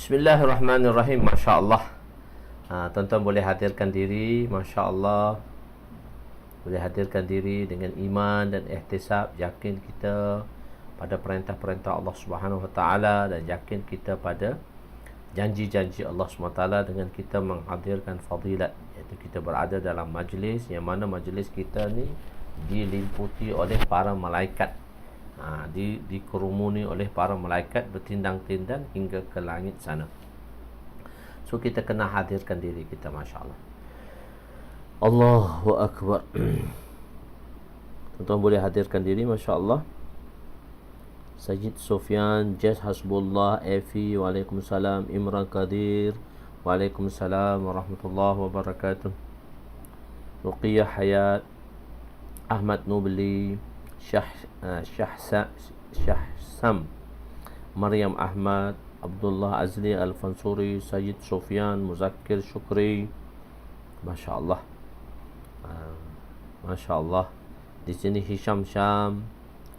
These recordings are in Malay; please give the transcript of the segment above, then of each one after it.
Bismillahirrahmanirrahim. Masya Allah. Tuan-tuan boleh hadirkan diri. Masya Allah. Boleh hadirkan diri dengan iman dan ihtisab. Yakin kita pada perintah-perintah Allah Subhanahu Wa Taala dan yakin kita pada janji-janji Allah Subhanahu Wa Taala dengan kita menghadirkan fadilat, iaitu kita berada dalam majlis yang mana majlis kita ni diliputi oleh para malaikat. Dikerumuni oleh para malaikat bertindang-tindang hingga ke langit sana. So kita kena hadirkan diri kita. Masya Allah. Allahu Akbar. Tuan-tuan boleh hadirkan diri. Masya Allah. Sajid Sofyan, Jess Hasbullah, Efi, Waalaikumsalam. Imran Qadir, Waalaikumsalam warahmatullahi wabarakatuh. Ruqiyah Hayat, Ahmad Nubli, Syahsam, Maryam Ahmad, Abdullah Azli Al-Fansuri, Sayyid Sufyan, Muzakkir Syukri. Masya Allah. Masya Allah. Di sini Hisham Syam.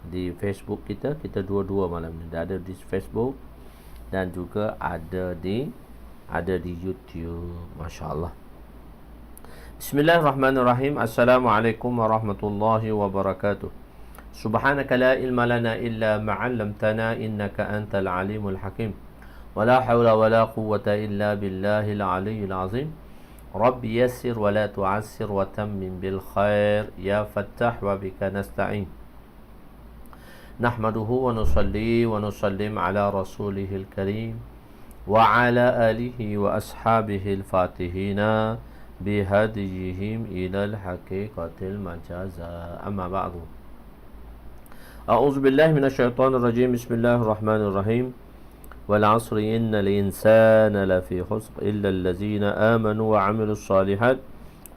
Di Facebook kita dua-dua malam ni. Ada di Facebook dan juga ada di YouTube. Masya Allah. Bismillahirrahmanirrahim. Assalamualaikum warahmatullahi wabarakatuh. Subhanaka la ilma lana illa ma 'allamtana innaka antal alimul hakim. Wala haula wala quwwata illa billahil aliyyil azim. Rabbi yassir wa la tu'assir wa tammim bil khair ya fattah wa bika nasta'in. Nahmaduhu wa nusalli wa nusallim ala rasulihil karim wa ala alihi wa ashabihil fatihina bihadiyihim ilal haqiqatil majaza. Amma ba'du. A'udzubillahi minasyaitonirrajim. Bismillahirrahmanirrahim. Wal 'asri innal insana lafi khusr illa allazina amanu wa 'amilus shalihat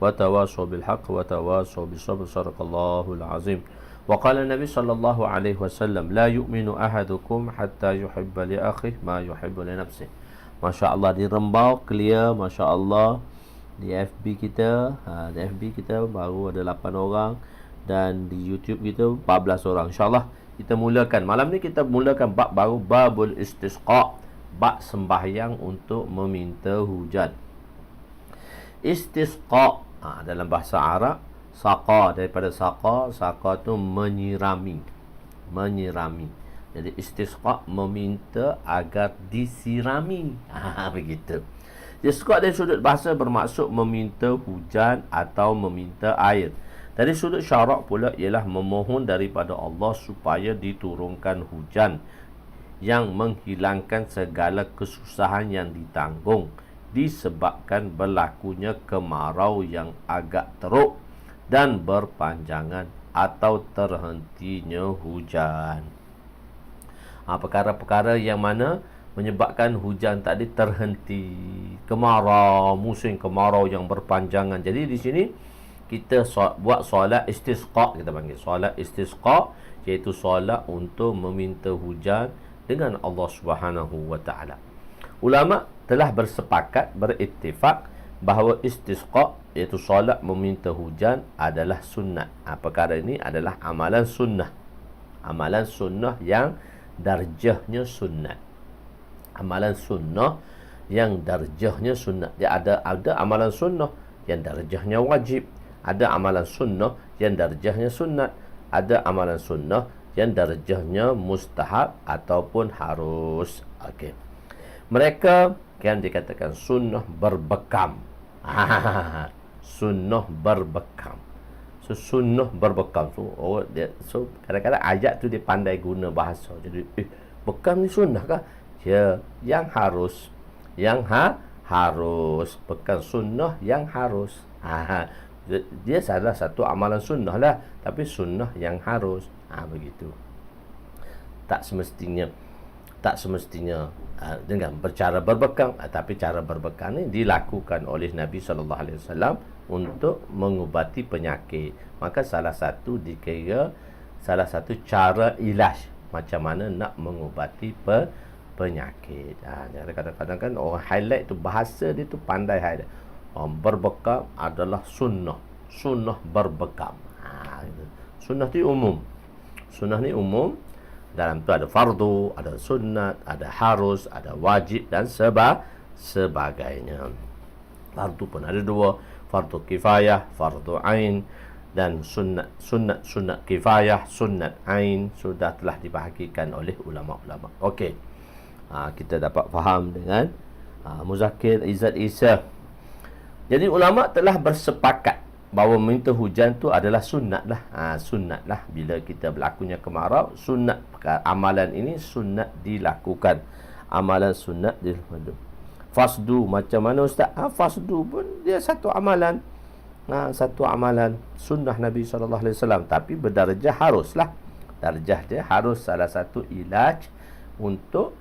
wa tawassaw bil haqq wa tawassaw bis sabr. Shadaqallahul 'azim. Wa qala Nabi sallallahu alaihi wasallam, la yu'minu ahadukum hatta yuhibba li akhihi ma yuhibbu li nafsihi. Masya-Allah, dirembau clear, masya-Allah. Di FB kita, di FB kita baru ada 8 orang dan di YouTube kita 14 orang. InsyaAllah kita mulakan malam ni, kita mulakan bab baru, babul istisqa, bab sembahyang untuk meminta hujan. Istisqa dalam bahasa Arab, saqa, daripada saqa tu menyirami. Jadi istisqa meminta agar disirami. Begitu. Istisqa dari sudut bahasa bermaksud meminta hujan atau meminta air. Dari sudut syarak pula ialah memohon daripada Allah supaya diturunkan hujan yang menghilangkan segala kesusahan yang ditanggung disebabkan berlakunya kemarau yang agak teruk dan berpanjangan atau terhentinya hujan. Perkara-perkara yang mana menyebabkan hujan tadi terhenti, kemarau, musim kemarau yang berpanjangan. Jadi di sini kita buat solat istisqa, kita panggil solat istisqa, iaitu solat untuk meminta hujan dengan Allah Subhanahu wa taala. Ulama telah bersepakat, berittifaq bahawa istisqa, iaitu solat meminta hujan, adalah sunnat. Perkara ini adalah amalan sunnah. Amalan sunnah yang darjahnya sunnat. Amalan sunnah yang darjahnya sunnat. Dia ada amalan sunnah yang darjahnya wajib. Ada amalan sunnah yang darjahnya sunat. Ada amalan sunnah yang darjahnya mustahab ataupun harus. Okey. Mereka kan dikatakan sunnah berbekam. Sunnah berbekam. So sunnah berbekam. So kadang-kadang ayat tu dia pandai guna bahasa. Jadi bekam ni sunnah kah? Ya, yang harus. Yang harus. Bekam sunnah yang harus. Dia salah satu amalan sunnah lah, tapi sunnah yang harus. Begitu. Tak semestinya dengan bercara berbekam, tapi cara berbekam ni dilakukan oleh Nabi SAW untuk mengubati penyakit. Maka salah satu dikira salah satu cara ilaj macam mana nak mengubati penyakit. Kadang-kadang kan orang highlight tu, bahasa dia tu pandai highlight. Berbekam adalah sunnah. Sunnah berbekam. Sunnah ni umum. Sunnah ni umum. Dalam tu ada fardu, ada sunnat, ada harus, ada wajib dan sebagainya. Fardu pun ada dua. Fardu kifayah, fardu ain, dan sunnat kifayah, sunnat ain sudah telah dibahagikan oleh ulama-ulama. Okey. Kita dapat faham dengan Muzakir Izzat Isa. Jadi ulama telah bersepakat bahawa meminta hujan tu adalah sunnat lah. Sunnat lah. Bila kita berlakunya kemarau, sunnat. Amalan ini sunnat dilakukan. Amalan sunnat dilakukan. Fasdu macam mana Ustaz? Fasdu pun dia satu amalan. Satu amalan sunnah Nabi SAW. Tapi berdarjah haruslah. Darjah dia harus salah satu ilaj untuk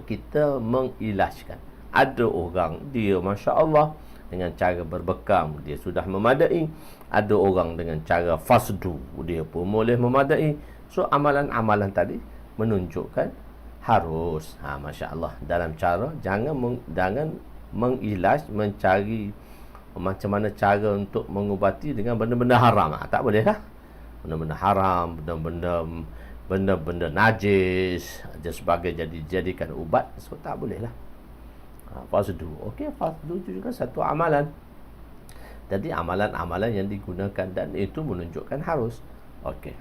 kita mengilajkan. Ada orang dia Masya Allah dengan cara berbekam dia sudah memadai. Ada orang dengan cara fasdu dia pun boleh memadai. So amalan-amalan tadi menunjukkan harus. Masya Allah, dalam cara jangan mengilaj, mencari macam mana cara untuk mengubati dengan benda-benda haram. Tak boleh lah. Benda-benda haram, benda-benda najis sebagai jadikan ubat, so tak boleh lah. Fasdu. Okey, fasdu itu juga satu amalan. Jadi amalan-amalan yang digunakan dan itu menunjukkan harus. Okey.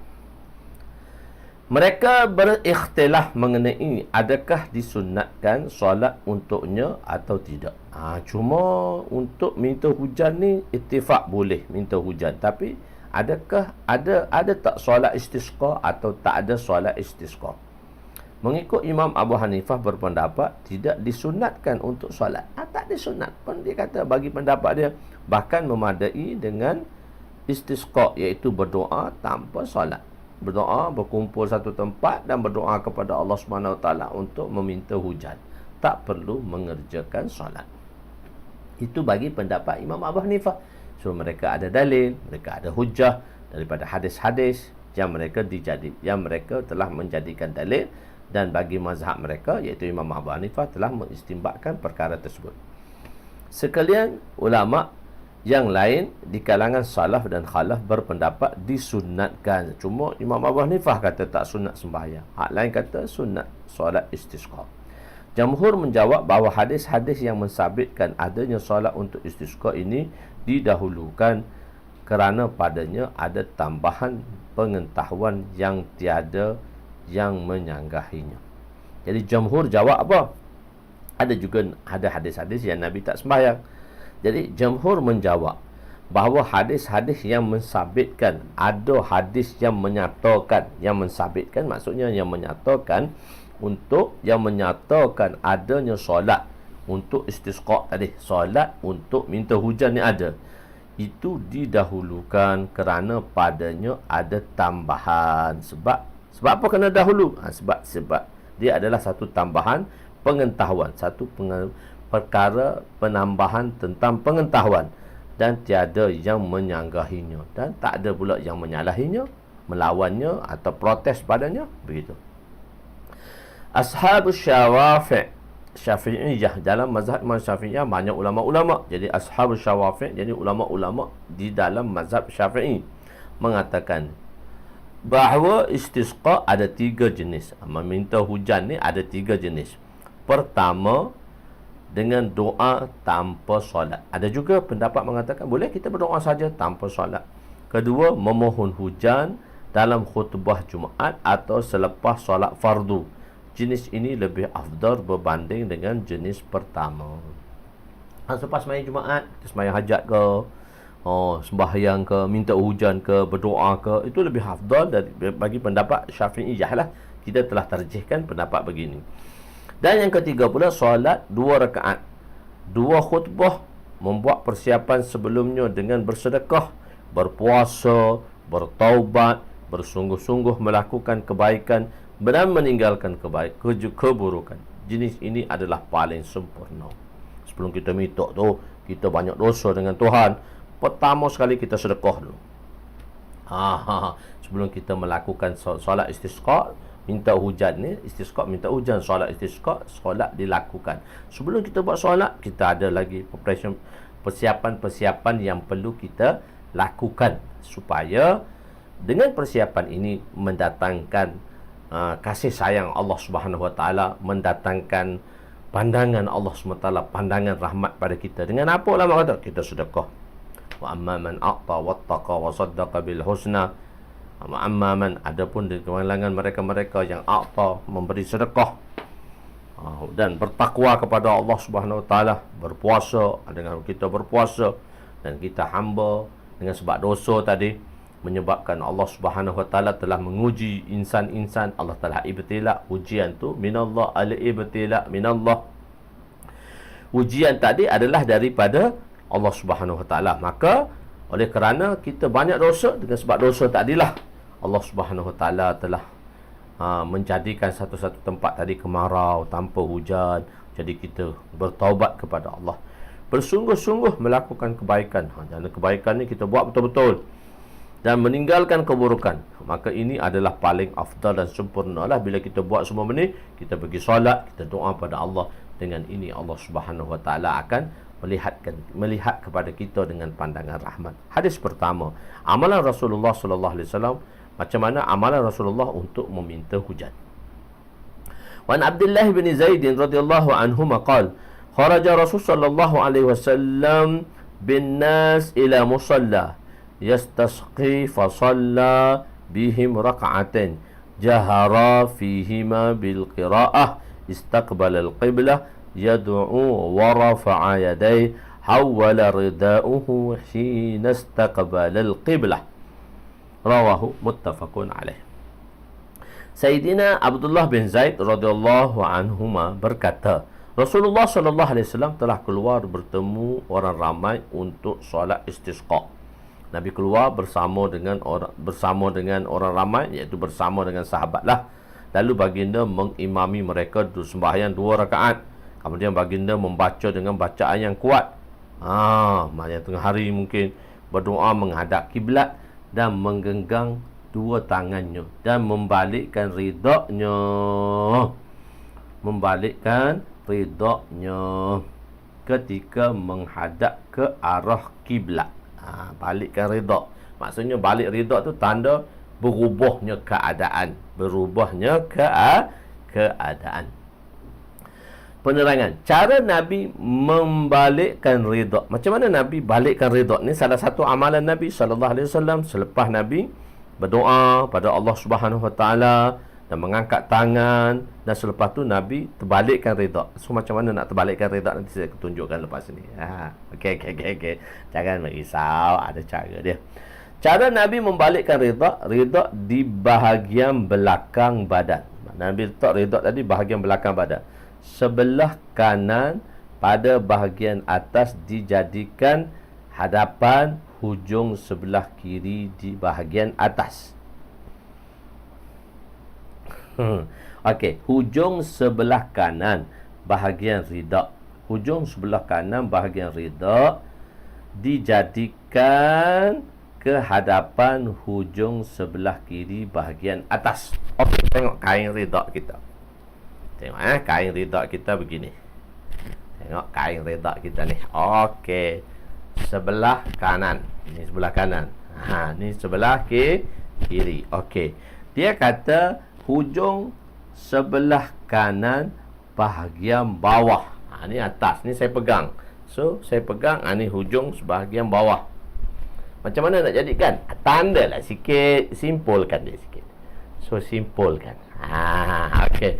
Mereka berikhtilaf mengenai adakah disunatkan solat untuknya atau tidak. Cuma untuk minta hujan ni ittifaq boleh minta hujan, tapi adakah ada tak solat istisqa atau tak ada solat istisqa? Mengikut Imam Abu Hanifah berpendapat tidak disunatkan untuk solat. Tak disunat pun, dia kata bagi pendapat dia bahkan memadai dengan istisqa, iaitu berdoa tanpa solat. berdoa, berkumpul satu tempat dan berdoa kepada Allah Subhanahu Wa Taala untuk meminta hujan. Tak perlu mengerjakan solat. Itu bagi pendapat Imam Abu Hanifah. So mereka ada dalil, mereka ada hujah daripada hadis-hadis yang mereka telah menjadikan dalil, dan bagi mazhab mereka iaitu Imam Abu Hanifah telah mengistinbatkan perkara tersebut. Sekalian ulama yang lain di kalangan salaf dan khalaf berpendapat disunatkan. Cuma Imam Abu Hanifah kata tak sunat sembahyang. Hak lain kata sunat solat istisqa. Jamhur menjawab bahawa hadis-hadis yang mensabitkan adanya solat untuk istisqa ini didahulukan kerana padanya ada tambahan pengetahuan yang tiada yang menyanggahinya. Jadi jamhur jawab apa? Ada hadis-hadis yang Nabi tak sembahyang. Jadi jamhur menjawab bahawa hadis-hadis yang mensabitkan, ada hadis yang menyatakan, yang mensabitkan maksudnya yang menyatakan adanya solat untuk istisqa tadi, solat untuk minta hujan ni ada. Itu didahulukan kerana padanya ada tambahan. Sebab apa kena dahulu? Sebab dia adalah satu tambahan pengetahuan, perkara penambahan tentang pengetahuan, dan tiada yang menyanggahinya, dan tak ada pula yang menyalahinya, melawannya atau protes padanya. Begitu. Ashabus Syafi'iyah, dalam mazhab Imam Syafi'iyah banyak ulama-ulama. Jadi ashabus Syafi'i, jadi ulama-ulama di dalam mazhab Syafi'i mengatakan bahawa istisqa ada 3 jenis. Meminta hujan ni ada 3 jenis. Pertama, dengan doa tanpa solat. Ada juga pendapat mengatakan boleh kita berdoa saja tanpa solat. Kedua, memohon hujan dalam khutbah Jumaat atau selepas solat fardu. Jenis ini lebih afdal berbanding dengan jenis pertama. Selepas sembahyang Jumaat, kita sembahyang hajat ke, sembahyang ke, minta hujan ke, berdoa ke, itu lebih afdal bagi pendapat Syafi'iyah lah. Kita telah tarjihkan pendapat begini. Dan yang ketiga pula, solat 2 rakaat, 2 khutbah, membuat persiapan sebelumnya dengan bersedekah, berpuasa, bertaubat, bersungguh-sungguh melakukan kebaikan dan meninggalkan keburukan. Jenis ini adalah paling sempurna. Sebelum kita minta tu, kita banyak dosa dengan Tuhan, pertama sekali kita sedekah dulu. Sebelum kita melakukan solat istisqa, minta hujan ni, istisqa minta hujan, solat istisqa, solat dilakukan. Sebelum kita buat solat, kita ada lagi persiapan-persiapan yang perlu kita lakukan, supaya dengan persiapan ini mendatangkan kasih sayang Allah Subhanahu Wa Taala, mendatangkan pandangan Allah Subhanahu Wa Taala, pandangan rahmat pada kita. Dengan apa ulama kata? Kita sedekah. Wa amma man a'ta wattaqa wa saddaqa bil husna. Wa amma man, adapun di kalangan mereka-mereka yang a'ta, memberi sedekah dan bertakwa kepada Allah Subhanahu Wa Taala, berpuasa, dengan kita berpuasa dan kita hamba dengan sebab dosa tadi, menyebabkan Allah Subhanahu Wa Taala telah menguji insan-insan. Allah telah ibtila, ujian tu minallah, al-ibtila minallah. Ujian tadi adalah daripada Allah Subhanahu Wa Taala. Maka oleh kerana kita banyak dosa, dengan sebab dosa tadilah Allah Subhanahu Wa Taala telah menjadikan satu-satu tempat tadi kemarau, tanpa hujan. Jadi kita bertaubat kepada Allah, bersungguh-sungguh melakukan kebaikan, dan kebaikan ni kita buat betul-betul, dan meninggalkan keburukan. Maka ini adalah paling afdal dan sempurna lah. Bila kita buat semua benda, kita pergi solat, kita doa pada Allah. Dengan ini Allah Subhanahu Wa Taala akan melihat kepada kita dengan pandangan rahmat. Hadis pertama, amalan Rasulullah sallallahu alaihi wasallam. Macam mana amalan Rasulullah untuk meminta hujan? Wan Abdullah bin Zaid radhiyallahu anhu qala kharaja Rasul sallallahu alaihi wasallam bin nas ila musalla yastasqi fa shalla bihim rak'atain jahara fihima bil qira'ah istaqbala al qiblah yad'u wa rafa'a yadayhi hawala rida'uhu hina istaqbala al qiblah. Rawahu muttafaqun alaih. Sayyidina Abdullah bin Zaid radhiyallahu anhuma berkata, Rasulullah sallallahu alaihi wasallam telah keluar bertemu orang ramai untuk solat istisqa. Nabi keluar bersama dengan orang ramai, iaitu bersama dengan sahabat lah. Lalu baginda mengimami mereka sembahyang 2 rakaat. Kemudian baginda membaca dengan bacaan yang kuat. Maksudnya tengah hari mungkin berdoa menghadap kiblat dan menggenggam 2 tangannya dan membalikkan ridaknya. Ketika menghadap ke arah kiblat. Balikkan ridak. Maksudnya balik ridak tu tanda berubahnya keadaan. Keadaan. Penerangan cara Nabi membalikkan ridak. Macam mana Nabi balikkan ridak ni? Salah satu amalan Nabi SAW selepas Nabi berdoa pada Allah Subhanahu Wa Taala dan mengangkat tangan, dan selepas tu Nabi terbalikkan ridak. So macam mana nak terbalikkan ridak, nanti saya tunjukkan lepas ni. Okey. Jangan merisau, ada cara dia. Cara Nabi membalikkan ridak di bahagian belakang badan. Nabi letak ridak tadi bahagian belakang badan. Sebelah kanan pada bahagian atas dijadikan hadapan, hujung sebelah kiri di bahagian atas. Okey, hujung sebelah kanan bahagian ridak. Hujung sebelah kanan bahagian ridak dijadikan ke hadapan hujung sebelah kiri bahagian atas. Okey, tengok kain ridak kita. Tengok kain ridak kita begini. Tengok kain ridak kita ni. Okey. Sebelah kanan. Ini sebelah kanan. Ni sebelah kiri. Okey. Dia kata hujung sebelah kanan bahagian bawah. Ni atas. Ni saya pegang. So, saya pegang. Ni hujung sebahagian bawah. Macam mana nak jadikan? Tanda lah sikit. Simpulkan dia sikit. So, simpulkan. Okey.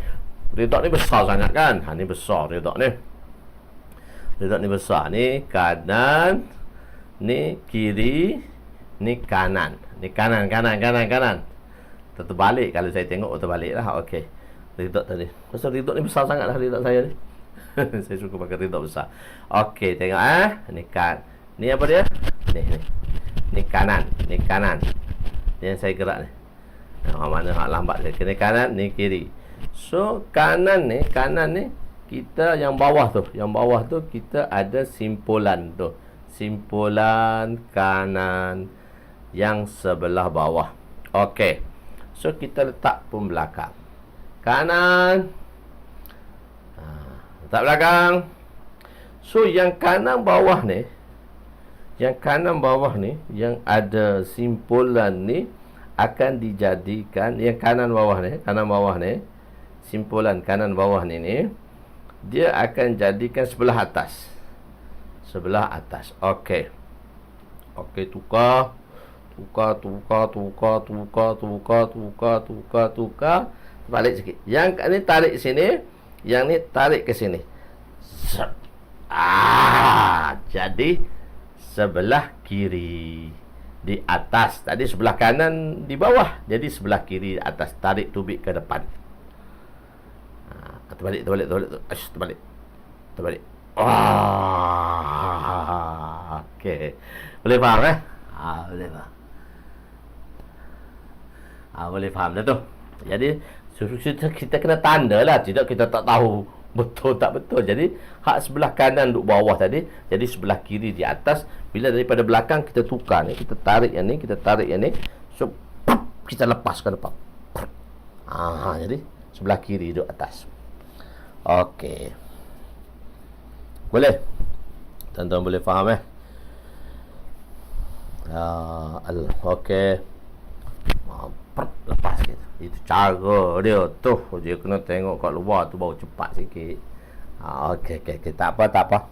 Ridak ni besar sangat kan? Ni besar ridak ni. Ridak ni besar. Ni kanan. Ni kiri. Ni kanan. Ni kanan. Terbalik kalau saya tengok terbalik lah. Okey. Ridak tadi. Pasal ridak ni besar sangat lah ridak saya ni. Saya suka pakai ridak besar. Okey, tengok Ni kan. Ni apa dia? Ni kanan. Ni yang saya gerak ni. Mana hak lambat saya. Ni kanan, ni kiri. So kanan ni kita yang bawah tu. Yang bawah tu kita ada simpulan tu. Simpulan kanan yang sebelah bawah. Okey. So kita letak pun belakang. Kanan. Letak belakang. So yang kanan bawah ni, yang ada simpulan ni akan dijadikan, yang kanan bawah ni, simpulan kanan bawah ni dia akan jadikan sebelah atas. Okey. Okey, tukar. Balik sikit. Yang ni tarik sini, yang ni tarik ke sini. Jadi sebelah kiri di atas. Tadi sebelah kanan di bawah, jadi sebelah kiri atas. Tarik tubik ke depan. Terbalik. Okey. Boleh faham boleh faham. Boleh faham dah tu. Jadi kita kena tanda lah. Tidak kita tak tahu betul tak betul. Jadi hak sebelah kanan duduk bawah tadi, jadi sebelah kiri di atas. Bila daripada belakang kita tukar ni, kita tarik yang ni, so kita lepas ke depan. Jadi sebelah kiri duduk atas. Okey. Boleh? Tuan-tuan boleh faham okey. Lepas kita. Itu cara dia tu. Dia kena tengok kat luar tu baru cepat sikit. Okey. Tak apa.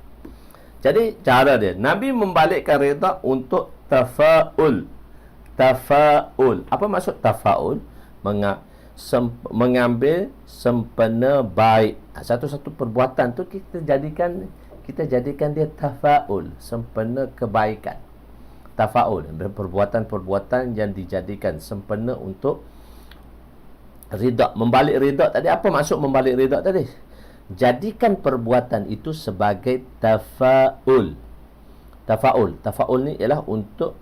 Jadi cara dia, Nabi membalikkan ridak untuk tafa'ul. Apa maksud tafa'ul? Mengambil sempena baik. Satu-satu perbuatan tu kita jadikan dia tafa'ul, sempena kebaikan. Tafa'ul, perbuatan-perbuatan yang dijadikan sempena untuk ridak. Membalik ridak tadi, apa maksud membalik ridak tadi? Jadikan perbuatan itu sebagai tafa'ul. Tafa'ul ni ialah untuk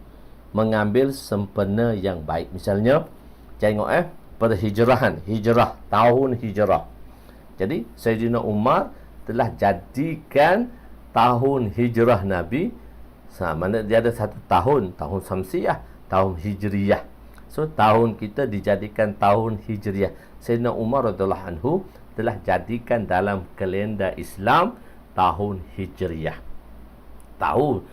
mengambil sempena yang baik. Misalnya, tengok perhijrahan, hijrah, tahun hijrah. Jadi Sayyidina Umar telah jadikan tahun hijrah Nabi, mana dia ada satu tahun Samsiyah, tahun Hijriyah. So tahun kita dijadikan tahun Hijriyah. Sayyidina Umar radhiyallahu anhu telah jadikan dalam kalender Islam tahun Hijriyah. Tahun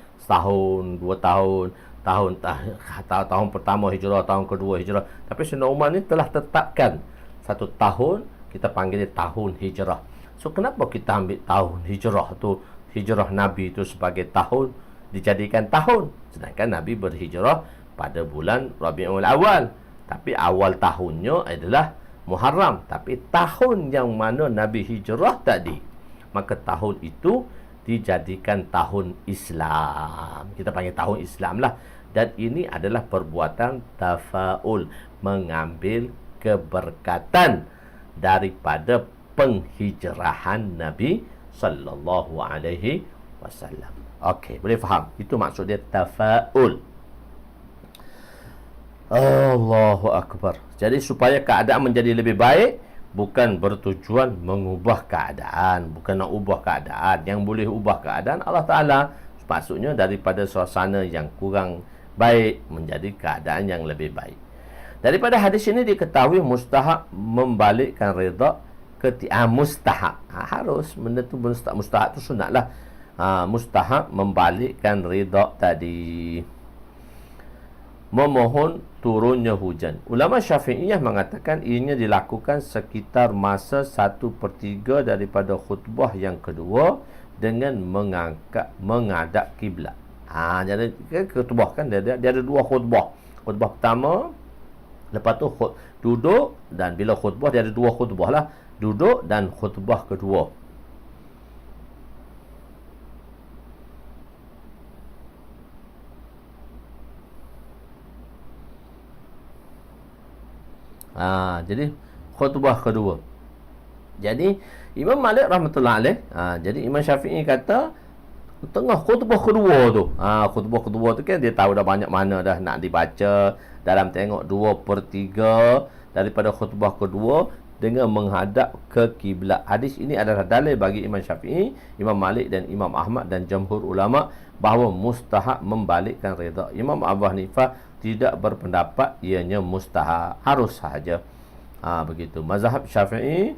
2 tahun, tahun pertama hijrah, tahun kedua hijrah. Tapi Sayyidina Umar ni telah tetapkan satu tahun, kita panggil dia tahun hijrah. So kenapa kita ambil tahun hijrah tu, hijrah Nabi itu sebagai tahun, dijadikan tahun, sedangkan Nabi berhijrah pada bulan Rabiul Awal, tapi awal tahunnya adalah Muharram, tapi tahun yang mana Nabi hijrah tadi, maka tahun itu dijadikan tahun Islam. Kita panggil tahun Islam lah. Dan ini adalah perbuatan tafaul, mengambil keberkatan daripada penghijrahan Nabi sallallahu alaihi wasallam. Okey, boleh faham? Itu maksud dia tafaul. Allahu akbar. Jadi supaya keadaan menjadi lebih baik, bukan bertujuan mengubah keadaan, bukan nak ubah keadaan. Yang boleh ubah keadaan Allah Ta'ala, maksudnya daripada suasana yang kurang baik menjadi keadaan yang lebih baik. Daripada hadis ini diketahui mustahab membalikkan redha mustahab. Harus benda tu mustahab tu sunat lah. Mustahab membalikkan redha tadi. Memohon turunnya hujan. Ulama Syafi'iyah mengatakan ianya dilakukan sekitar masa 1/3 daripada khutbah yang kedua dengan menghadap kiblat. Jadi khutbah kan dia ada 2 khutbah. Khutbah pertama, lepas tu duduk, dan bila khutbah dia ada 2 khutbah lah, duduk dan khutbah kedua. Jadi khutbah kedua. Jadi Imam Malik rahmatullah alaih, jadi Imam Syafi'i kata tengah khutbah kedua tu, khutbah kedua tu kan dia tahu dah banyak mana dah nak dibaca, dalam tengok 2/3 daripada khutbah kedua dengan menghadap ke kiblat. Hadis ini adalah dalil bagi Imam Syafi'i, Imam Malik dan Imam Ahmad dan jamhur ulama bahawa mustahab membalikkan redha. Imam Abu Hanifah tidak berpendapat ianya mustahab, harus sahaja. Begitu. Mazhab Syafi'i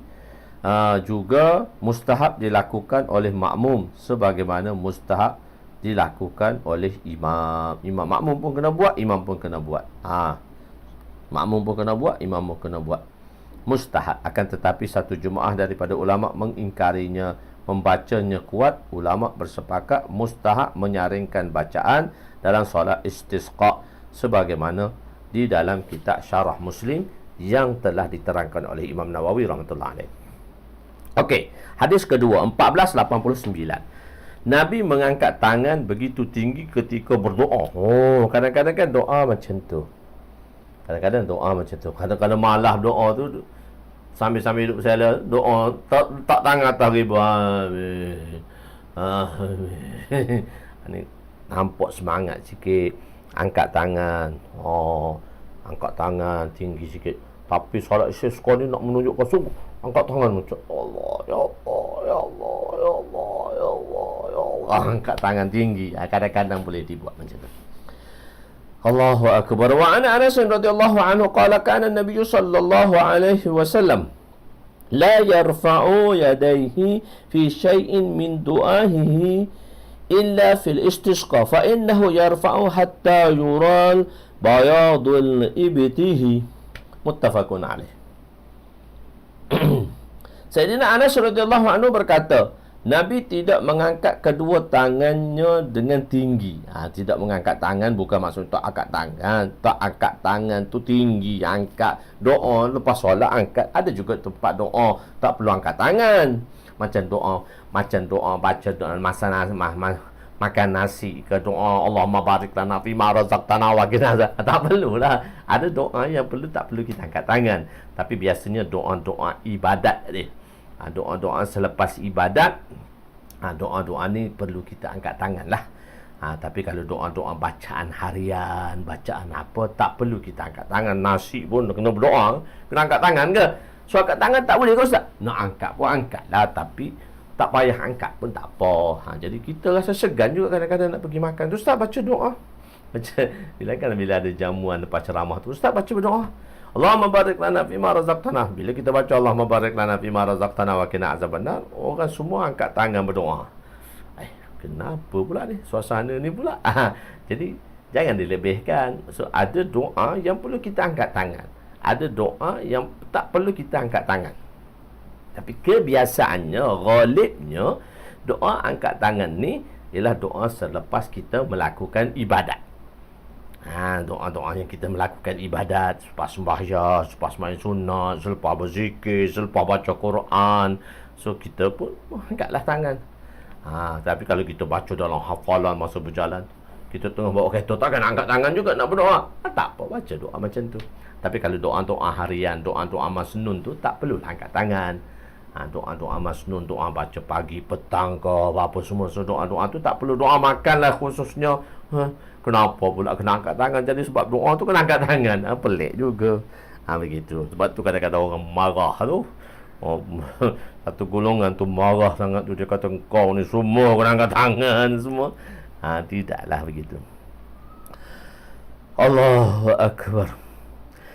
juga mustahab dilakukan oleh makmum sebagaimana mustahab dilakukan oleh imam. Imam makmum pun kena buat, imam pun kena buat. Makmum pun kena buat, imam pun kena buat. Mustahab. Akan tetapi satu jemaah daripada ulama mengingkarinya, membacanya kuat. Ulama bersepakat mustahab menyaringkan bacaan dalam solat istisqa sebagaimana di dalam kitab Syarah Muslim yang telah diterangkan oleh Imam Nawawi rahmatullah alaih. Okey, hadis kedua 1489. Nabi mengangkat tangan begitu tinggi ketika berdoa. Kadang-kadang kan doa macam tu. Kadang-kadang doa macam tu. Kadang-kadang malah doa tu sambil-sambil duduk saya doa tak tangan atas ribu. Ni nampak semangat sikit. Angkat tangan. Angkat tangan tinggi sikit. Tapi solat Isya sekolah ni nak menunjukkan sungguh. Angkat tangan macam Allah, ya Allah, ya Allah, ya Allah, ya Allah, ya Allah. Angkat tangan tinggi. Kadang-kadang boleh dibuat macam tu. Allahu akbar. Wa ana Anas radhiyallahu anhu qala kana an-nabiy sallallahu alaihi wasallam la yarfa'u yadayhi fi shay'in min du'ahihi illa fil istisqa fa innahu yarfa'u hatta yural bayadul ibtihi. Muttafaqun alaih. Sayyidina Anas radhiyallahu anhu berkata, Nabi tidak mengangkat kedua tangannya dengan tinggi. Tidak mengangkat tangan bukan maksud tak angkat tangan. Tak angkat tangan tu tinggi, angkat. Doa lepas solat angkat. Ada juga tempat doa tak perlu angkat tangan. Macam doa baca doa masa makan nasi ke doa Allahumma barik lana fima razaqtana wa qina azab. Tak perlulah. Ada doa yang tak perlu kita angkat tangan. Tapi biasanya doa-doa ibadat ni. Doa-doa selepas ibadat, doa-doa ni perlu kita angkat tangan lah. Tapi kalau doa-doa bacaan harian, bacaan apa, tak perlu kita angkat tangan. Nasi pun kena berdoa, kena angkat tangan ke? So angkat tangan tak boleh ke Ustaz? Nak angkat pun angkat lah, tapi tak payah angkat pun tak apa. Jadi kita rasa segan juga kadang-kadang nak pergi makan. Tu Ustaz baca doa. Bila ada jamuan lepas ceramah tu, Ustaz baca berdoa. Allahumma barik lana fima razaqtana. Bila kita baca Allahumma barik lana fima razaqtana wa qina azabannar, orang semua angkat tangan berdoa. Kenapa pula ni? Suasana ni pula. Jadi jangan dilebihkan. So ada doa yang perlu kita angkat tangan. Ada doa yang tak perlu kita angkat tangan. Tapi kebiasaannya, ghalibnya, doa angkat tangan ni ialah doa selepas kita melakukan ibadat. Doa-doa yang kita melakukan ibadat, selepas sembahyang, selepas main sunat, selepas berzikir, selepas baca Quran. So kita pun angkatlah tangan. Tapi kalau kita baca dalam hafalan masa berjalan, kita tengah bawa kereta, takkan angkat tangan juga nak berdoa. Tak apa, baca doa macam tu. Tapi kalau doa-doa harian, doa-doa masnun tu, tak perlu angkat tangan. Doa-doa masnun, doa baca pagi, petang ke, apa semua. So doa-doa tu tak perlu. Doa makan lah khususnya. Kenapa pula kena angkat tangan? Jadi sebab doa tu kena angkat tangan. Pelik juga. Begitu. Sebab tu kadang-kadang orang marah tu. Satu golongan tu marah sangat tu. Dia kata kau ni semua kena angkat tangan semua. Tidaklah begitu. Allahu Akbar.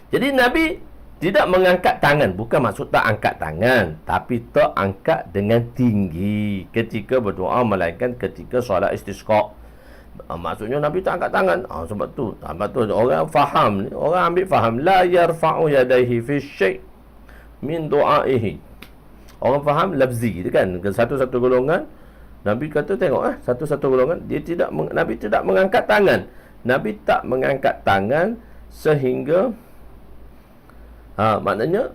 Jadi Nabi tidak mengangkat tangan. Bukan maksud tak angkat tangan, tapi tak angkat dengan tinggi ketika berdoa, melainkan ketika solat istisqa. Maksudnya Nabi tak angkat tangan. Sebab tu orang faham, orang ambil faham la yarfa'u yadayhi fi syai' min du'aihi. Orang faham lafzi tu kan. Satu-satu golongan Nabi kata tengok satu-satu golongan Nabi tidak mengangkat tangan. Nabi tak mengangkat tangan sehingga maknanya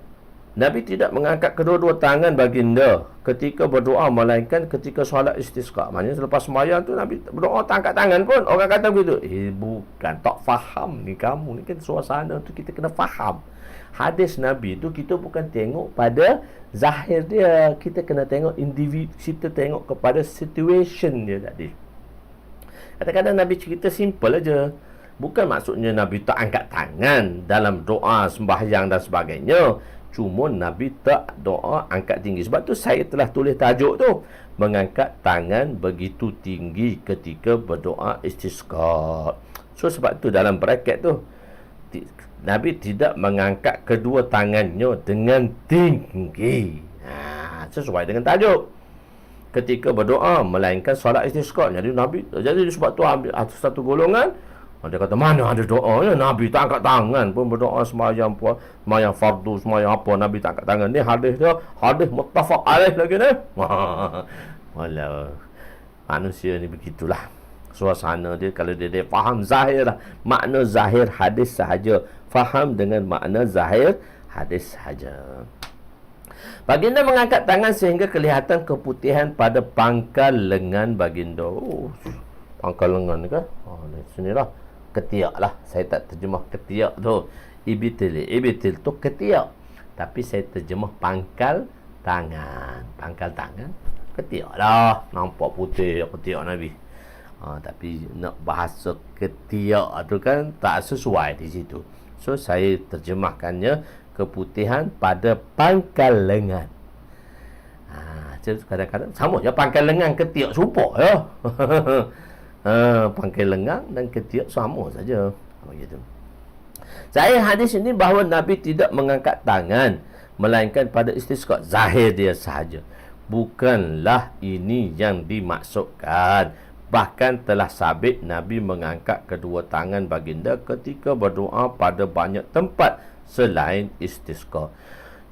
Nabi tidak mengangkat kedua-dua tangan baginda ketika berdoa, melainkan ketika solat istisqa. Maknanya selepas sembahyang tu Nabi berdoa tak angkat tangan pun. Orang kata begitu. Bukan, tak faham ni kamu. Ni kan suasana tu kita kena faham. Hadis Nabi tu kita bukan tengok pada zahir dia. Kita kena tengok individu. Kita tengok kepada situation dia tadi. Kadang-kadang Nabi cerita simple aja. Bukan maksudnya Nabi tak angkat tangan dalam doa, sembahyang dan sebagainya. Cuma Nabi tak doa angkat tinggi. Sebab tu saya telah tulis tajuk tu, mengangkat tangan begitu tinggi ketika berdoa istisqa. So sebab tu dalam bracket tu, Nabi tidak mengangkat kedua tangannya dengan tinggi. Sesuai dengan tajuk. Ketika berdoa, melainkan solat istisqa. Jadi sebab tu ambil satu golongan. Dia kata, mana ada doa ya? Nabi tak angkat tangan pun berdoa sembahyang puan, sembahyang fardu, sembahyang apa, Nabi tak angkat tangan. Ni hadis dia, hadis muttafaq alaih lagi ni. Walau manusia ni begitulah. Suasana dia, kalau dia faham zahir lah, makna zahir hadis sahaja, faham dengan makna zahir hadis sahaja. Baginda mengangkat tangan sehingga kelihatan keputihan pada pangkal lengan baginda. Pangkal lengan ni kan? Sinilah. Ketiak lah. Saya tak terjemah ketiak tu. Ibitil tu ketiak. Tapi saya terjemah pangkal tangan. Pangkal tangan, ketiak lah. Nampak putih ketiak Nabi. Tapi nak bahasa ketiak tu kan tak sesuai di situ. So saya terjemahkannya keputihan pada pangkal lengan. Kadang-kadang sama je pangkal lengan ketiak serupa ya. Pangkal lengan dan ketiak sama saja. Begitu. Saya hadis ini bahawa Nabi tidak mengangkat tangan, melainkan pada istisqa. Zahir dia sahaja. Bukanlah ini yang dimaksudkan. Bahkan telah sabit Nabi mengangkat kedua tangan baginda ketika berdoa pada banyak tempat selain istisqa,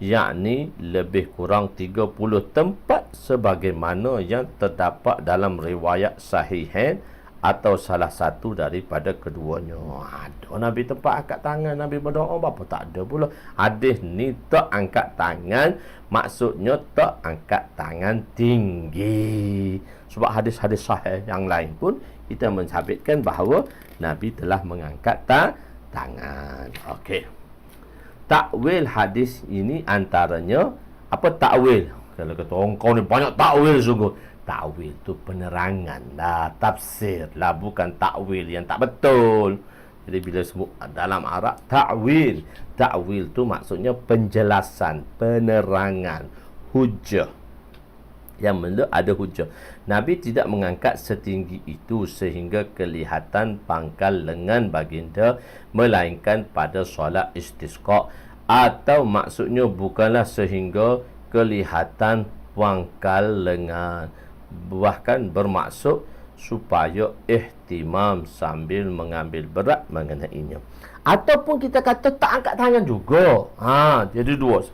yakni lebih kurang 30 tempat sebagaimana yang terdapat dalam riwayat sahihain atau salah satu daripada keduanya. Ada Nabi tempat angkat tangan, Nabi berdoa, apa tak ada pula. Hadis ni tak angkat tangan, maksudnya tak angkat tangan tinggi. Sebab hadis-hadis sahih yang lain pun kita mensabitkan bahawa Nabi telah mengangkat tangan. Okey. Takwil hadis ini antaranya apa takwil? Kalau kata orang kau ni banyak takwil sungguh. takwil tu penerangan lah, tafsir lah, bukan takwil yang tak betul. Jadi bila sebut dalam Arab takwil, takwil tu maksudnya penjelasan, penerangan, hujah. Yang benda ada hujah. Nabi tidak mengangkat setinggi itu sehingga kelihatan pangkal lengan baginda, melainkan pada solat istisqa, atau maksudnya bukanlah sehingga kelihatan pangkal lengan, bahkan bermaksud supaya ihtimam sambil mengambil berat mengenainya. Ataupun kita kata tak angkat tangan juga. Jadi dua.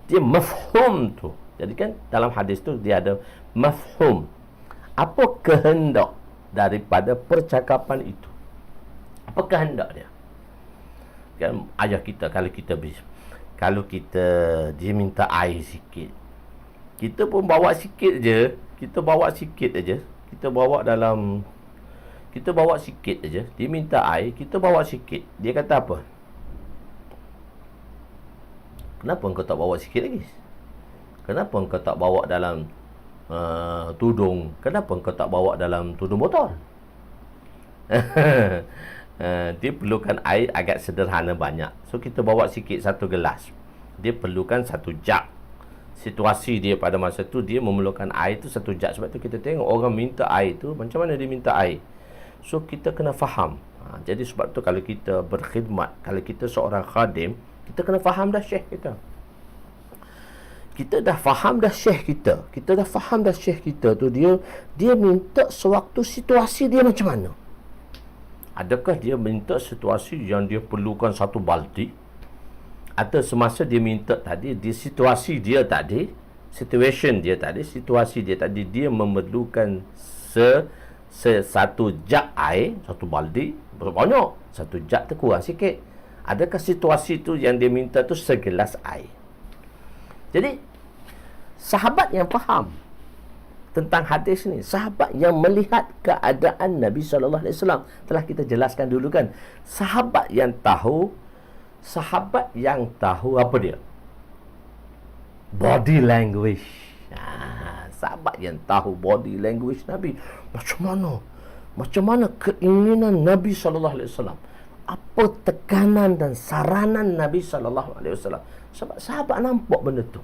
Dia mafhum tu. Jadi kan dalam hadis tu dia ada mafhum. Apa kehendak daripada percakapan itu? Apa kehendak dia? Kan ayah kita kalau kita dia minta air sikit, kita pun bawa sikit je. Kita bawa sikit aja. Kita bawa sikit aja. Dia minta air, kita bawa sikit. Dia kata apa? Kenapa engkau tak bawa sikit lagi? Kenapa engkau tak bawa dalam tudung? Kenapa engkau tak bawa dalam tudung botol? Dia perlukan air agak sederhana banyak. So kita bawa sikit, satu gelas. Dia perlukan satu jug. Situasi dia pada masa tu, dia memerlukan air tu satu jug. Sebab tu kita tengok orang minta air tu, macam mana dia minta air. So kita kena faham. Jadi sebab tu kalau kita berkhidmat, kalau kita seorang khadim, kita kena faham dah syekh kita. Kita dah faham dah syekh kita. Kita dah faham dah syekh kita tu, dia minta sewaktu situasi dia macam mana. Adakah dia minta situasi yang dia perlukan satu baldi, atau semasa dia minta tadi, di situasi dia tadi, situasi dia tadi, dia memerlukan satu jug air, satu baldi banyak, satu jug tu kurang sikit. Adakah situasi tu yang dia minta tu segelas air? Jadi sahabat yang faham tentang hadis ni, sahabat yang melihat keadaan Nabi SAW, telah kita jelaskan dulu kan, sahabat yang tahu apa dia? Body language. Sahabat yang tahu body language Nabi. Macam mana keinginan Nabi SAW, apa tekanan dan saranan Nabi SAW. Sebab sahabat nampak benda tu.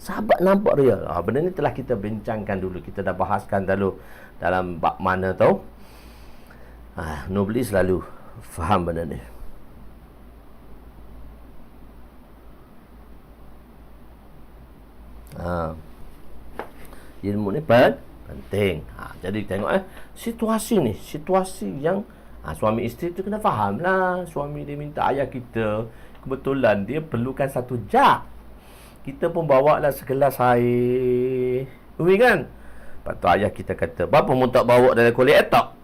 Sahabat nampak dia. Benda ni telah kita bincangkan dulu. Kita dah bahaskan dulu dalam bab mana tau. Nobeli selalu faham benda ni. Ilmu ni penting. Jadi tengok situasi yang suami isteri tu kena faham lah. Suami dia minta ayah kita, kebetulan dia perlukan satu jug. Kita pun bawa lah segelas air. Kan? Lepas tu ayah kita kata, bapa mu tak bawa dalam kulit etak?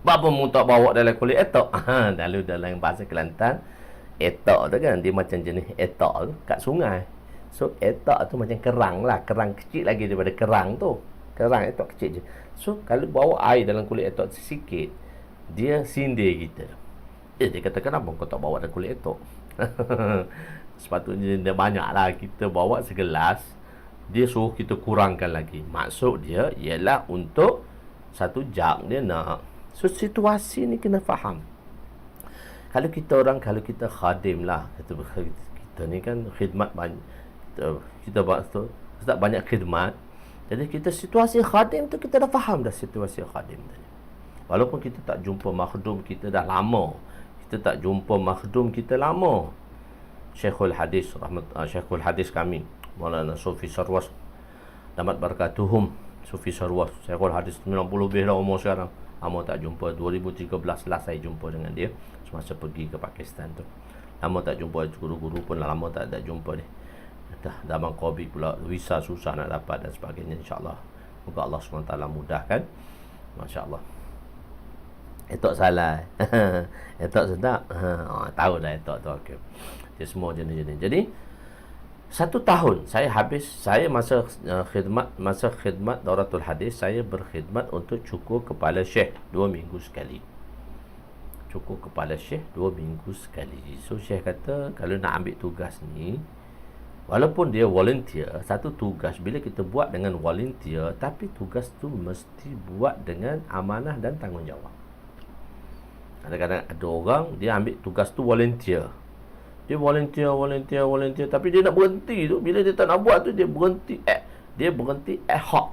Bapa mu tak bawa dalam kulit etak? Lalu dalam bahasa Kelantan, etak tu kan, dia macam jenis etak tu kat sungai. So etak tu macam kerang lah. Kerang kecil lagi daripada kerang tu. Kerang etak kecil je. So kalau bawa air dalam kulit etak sikit, dia sindir kita. Dia kata, kenapa kau tak bawa dalam kulit etak? Sepatutnya dia banyak lah. Kita bawa segelas, dia suruh kita kurangkan lagi. Maksud dia ialah untuk satu jug dia nak. So situasi ni kena faham. Kalau kita khadim lah, kita ni kan khidmat banyak, kita tak banyak khidmat. Jadi kita situasi khadim tu, kita dah faham dah situasi khadim tadi. Walaupun kita tak jumpa makhdum kita dah lama, kita tak jumpa makhdum kita lama. Syekhul Hadis kami, Maulana Sufi Sarwas, damat barakatuhum, Sufi Sarwas, Syekhul Hadis 90 lebih dah umur sekarang. Lama tak jumpa. 2013 lah saya jumpa dengan dia semasa pergi ke Pakistan tu. Lama tak jumpa. Guru-guru pun lama tak ada jumpa ni. Dah zaman Covid pula, visa susah nak dapat dan sebagainya. InsyaAllah moga Allah SWT mudahkan. Masya Allah. Etok salah. Etok sedap. Tahu dah etok tu. Okay. Dia semua jenis-jenis. Jadi 1 tahun saya masa khidmat Dauratul Hadis, saya berkhidmat untuk cukur kepala syekh 2 minggu sekali. Cukur kepala syekh 2 minggu sekali. So syekh kata, kalau nak ambil tugas ni, Walaupun dia volunteer, satu tugas bila kita buat dengan volunteer, tapi tugas tu mesti buat dengan amanah dan tanggungjawab. Kadang-kadang ada orang dia ambil tugas tu volunteer. Dia volunteer, tapi dia nak berhenti tu, bila dia tak nak buat tu dia berhenti ad hoc.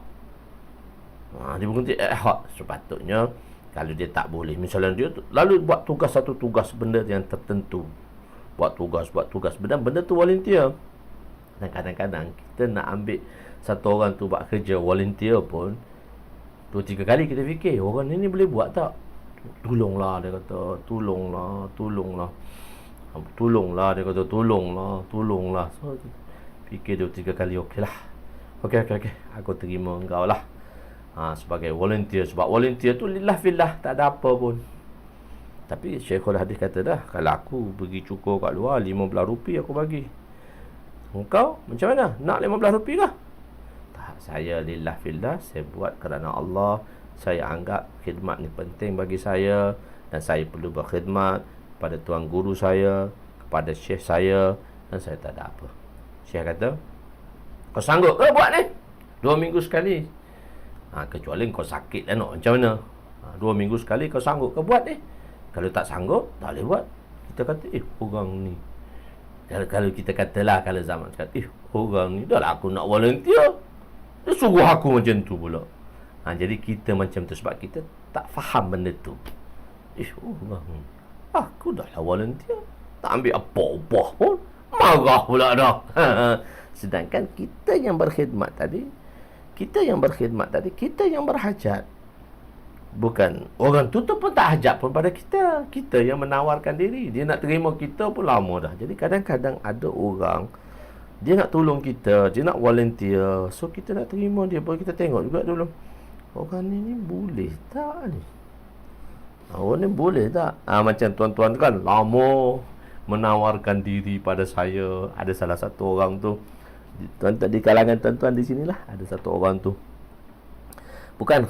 Dia berhenti ad hoc. Sepatutnya kalau dia tak boleh, misalnya dia lalu buat tugas satu tugas benda yang tertentu. Buat tugas benda tu volunteer. Dan kadang-kadang kita nak ambil satu orang tu buat kerja volunteer pun 2-3 kali kita fikir, orang ni boleh buat tak? Tolonglah, dia kata, tolonglah. Dia kata, tolonglah. So fikir 2-3 kali, okeylah. Okey, aku terima engkau lah. Sebagai volunteer. Sebab volunteer tu lillah fillah, tak ada apa pun. Tapi Syekhul Hadis kata dah, kalau aku pergi cukur kat luar, RM15 aku bagi. Engkau macam mana? Nak RM15 kah? Tak, saya lillah fillah, saya buat kerana Allah. Saya anggap khidmat ni penting bagi saya, dan saya perlu berkhidmat pada tuan guru saya, kepada syekh saya, dan saya tak ada apa. Syekh kata, kau sanggup ke buat ni? 2 minggu sekali. Kecuali kau sakit lah nak, macam mana? 2 minggu sekali kau sanggup ke buat ni? Kalau tak sanggup, tak boleh buat. Kita kata, orang ni, kalau kita katalah, kalau zaman sekarang, orang ni dah lah aku nak volunteer, dia suruh aku macam tu pula. Jadi kita macam tu sebab kita tak faham benda tu. Orang ni, aku dah lah volunteer, tak ambil apa-apa pun, marah pula dah. Sedangkan kita yang berkhidmat tadi, kita yang berhajat. Bukan orang tu pun tak hajat pun pada kita. Kita yang menawarkan diri. Dia nak terima kita pun lama dah. Jadi kadang-kadang ada orang, dia nak tolong kita, dia nak volunteer. So kita nak terima dia. Boleh kita tengok juga dulu, orang ni boleh tak ni? Orang ni boleh tak? Macam tuan-tuan kan lama menawarkan diri pada saya. Ada salah satu orang tu, tuan-tuan di kalangan tuan-tuan di sinilah, ada satu orang tu, bukan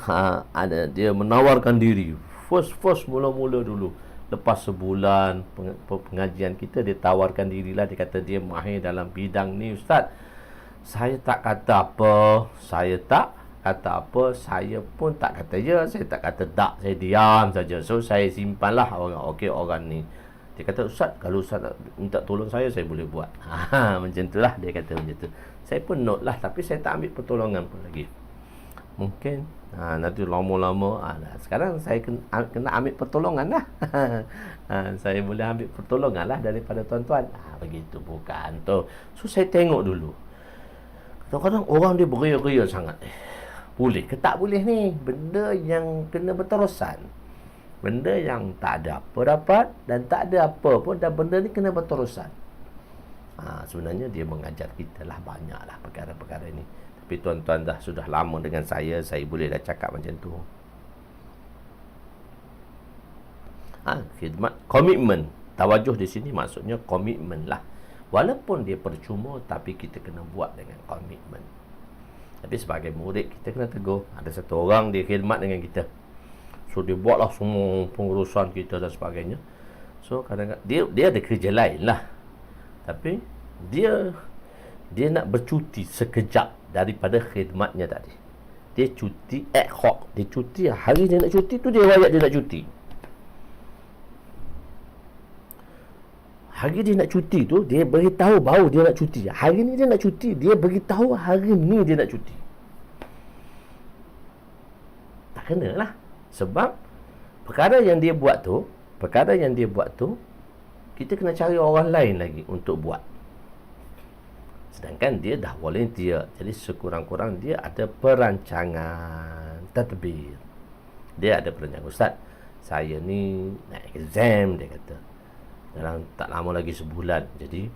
ada dia menawarkan diri first mula-mula dulu. Lepas sebulan pengajian kita, dia tawarkan dirilah. Dia kata dia mahir dalam bidang ni, ustaz. Saya tak kata apa, saya pun tak kata ya, saya tak kata tak, saya diam saja. So saya simpanlah orang ni. Dia kata, ustaz, kalau ustaz minta tolong saya boleh buat. Macam itulah dia kata macam tu. Saya pun note lah, tapi saya tak ambil pertolongan pun lagi. Mungkin nanti lama-lama sekarang saya kena ambil pertolongan lah. Saya boleh ambil pertolongan lah daripada tuan-tuan. Begitu bukan tu. So saya tengok dulu, kadang-kadang orang dia beria-ria sangat. Boleh ke tak boleh ni? Benda yang kena berterusan, benda yang tak ada apa dapat dan tak ada apa pun, dan benda ni kena berterusan. Sebenarnya dia mengajar kita lah banyaklah perkara-perkara ini. Tapi tuan-tuan dah sudah lama dengan saya boleh dah cakap macam tu. Khidmat, komitmen. Tawajuh di sini maksudnya komitmen lah. Walaupun dia percuma, tapi kita kena buat dengan komitmen. Tapi sebagai murid, kita kena tegur. Ada satu orang dia khidmat dengan kita, so dia buatlah semua pengurusan kita dan sebagainya. So kadang-kadang dia ada kerja lain lah, tapi dia nak bercuti sekejap daripada khidmatnya tadi. Dia cuti ad hoc. Dia cuti hari dia nak cuti tu, dia rakyat dia nak cuti. Hari dia nak cuti tu, dia beritahu baru dia nak cuti. Hari ni dia nak cuti, dia beritahu hari ni dia nak cuti. Tak kena lah. Sebab perkara yang dia buat tu, kita kena cari orang lain lagi untuk buat. Sedangkan dia dah volunteer, jadi sekurang-kurang dia ada perancangan tadbir. Dia ada perancangan, ustaz, saya ni nak exam, dia kata, dalam tak lama lagi sebulan. Jadi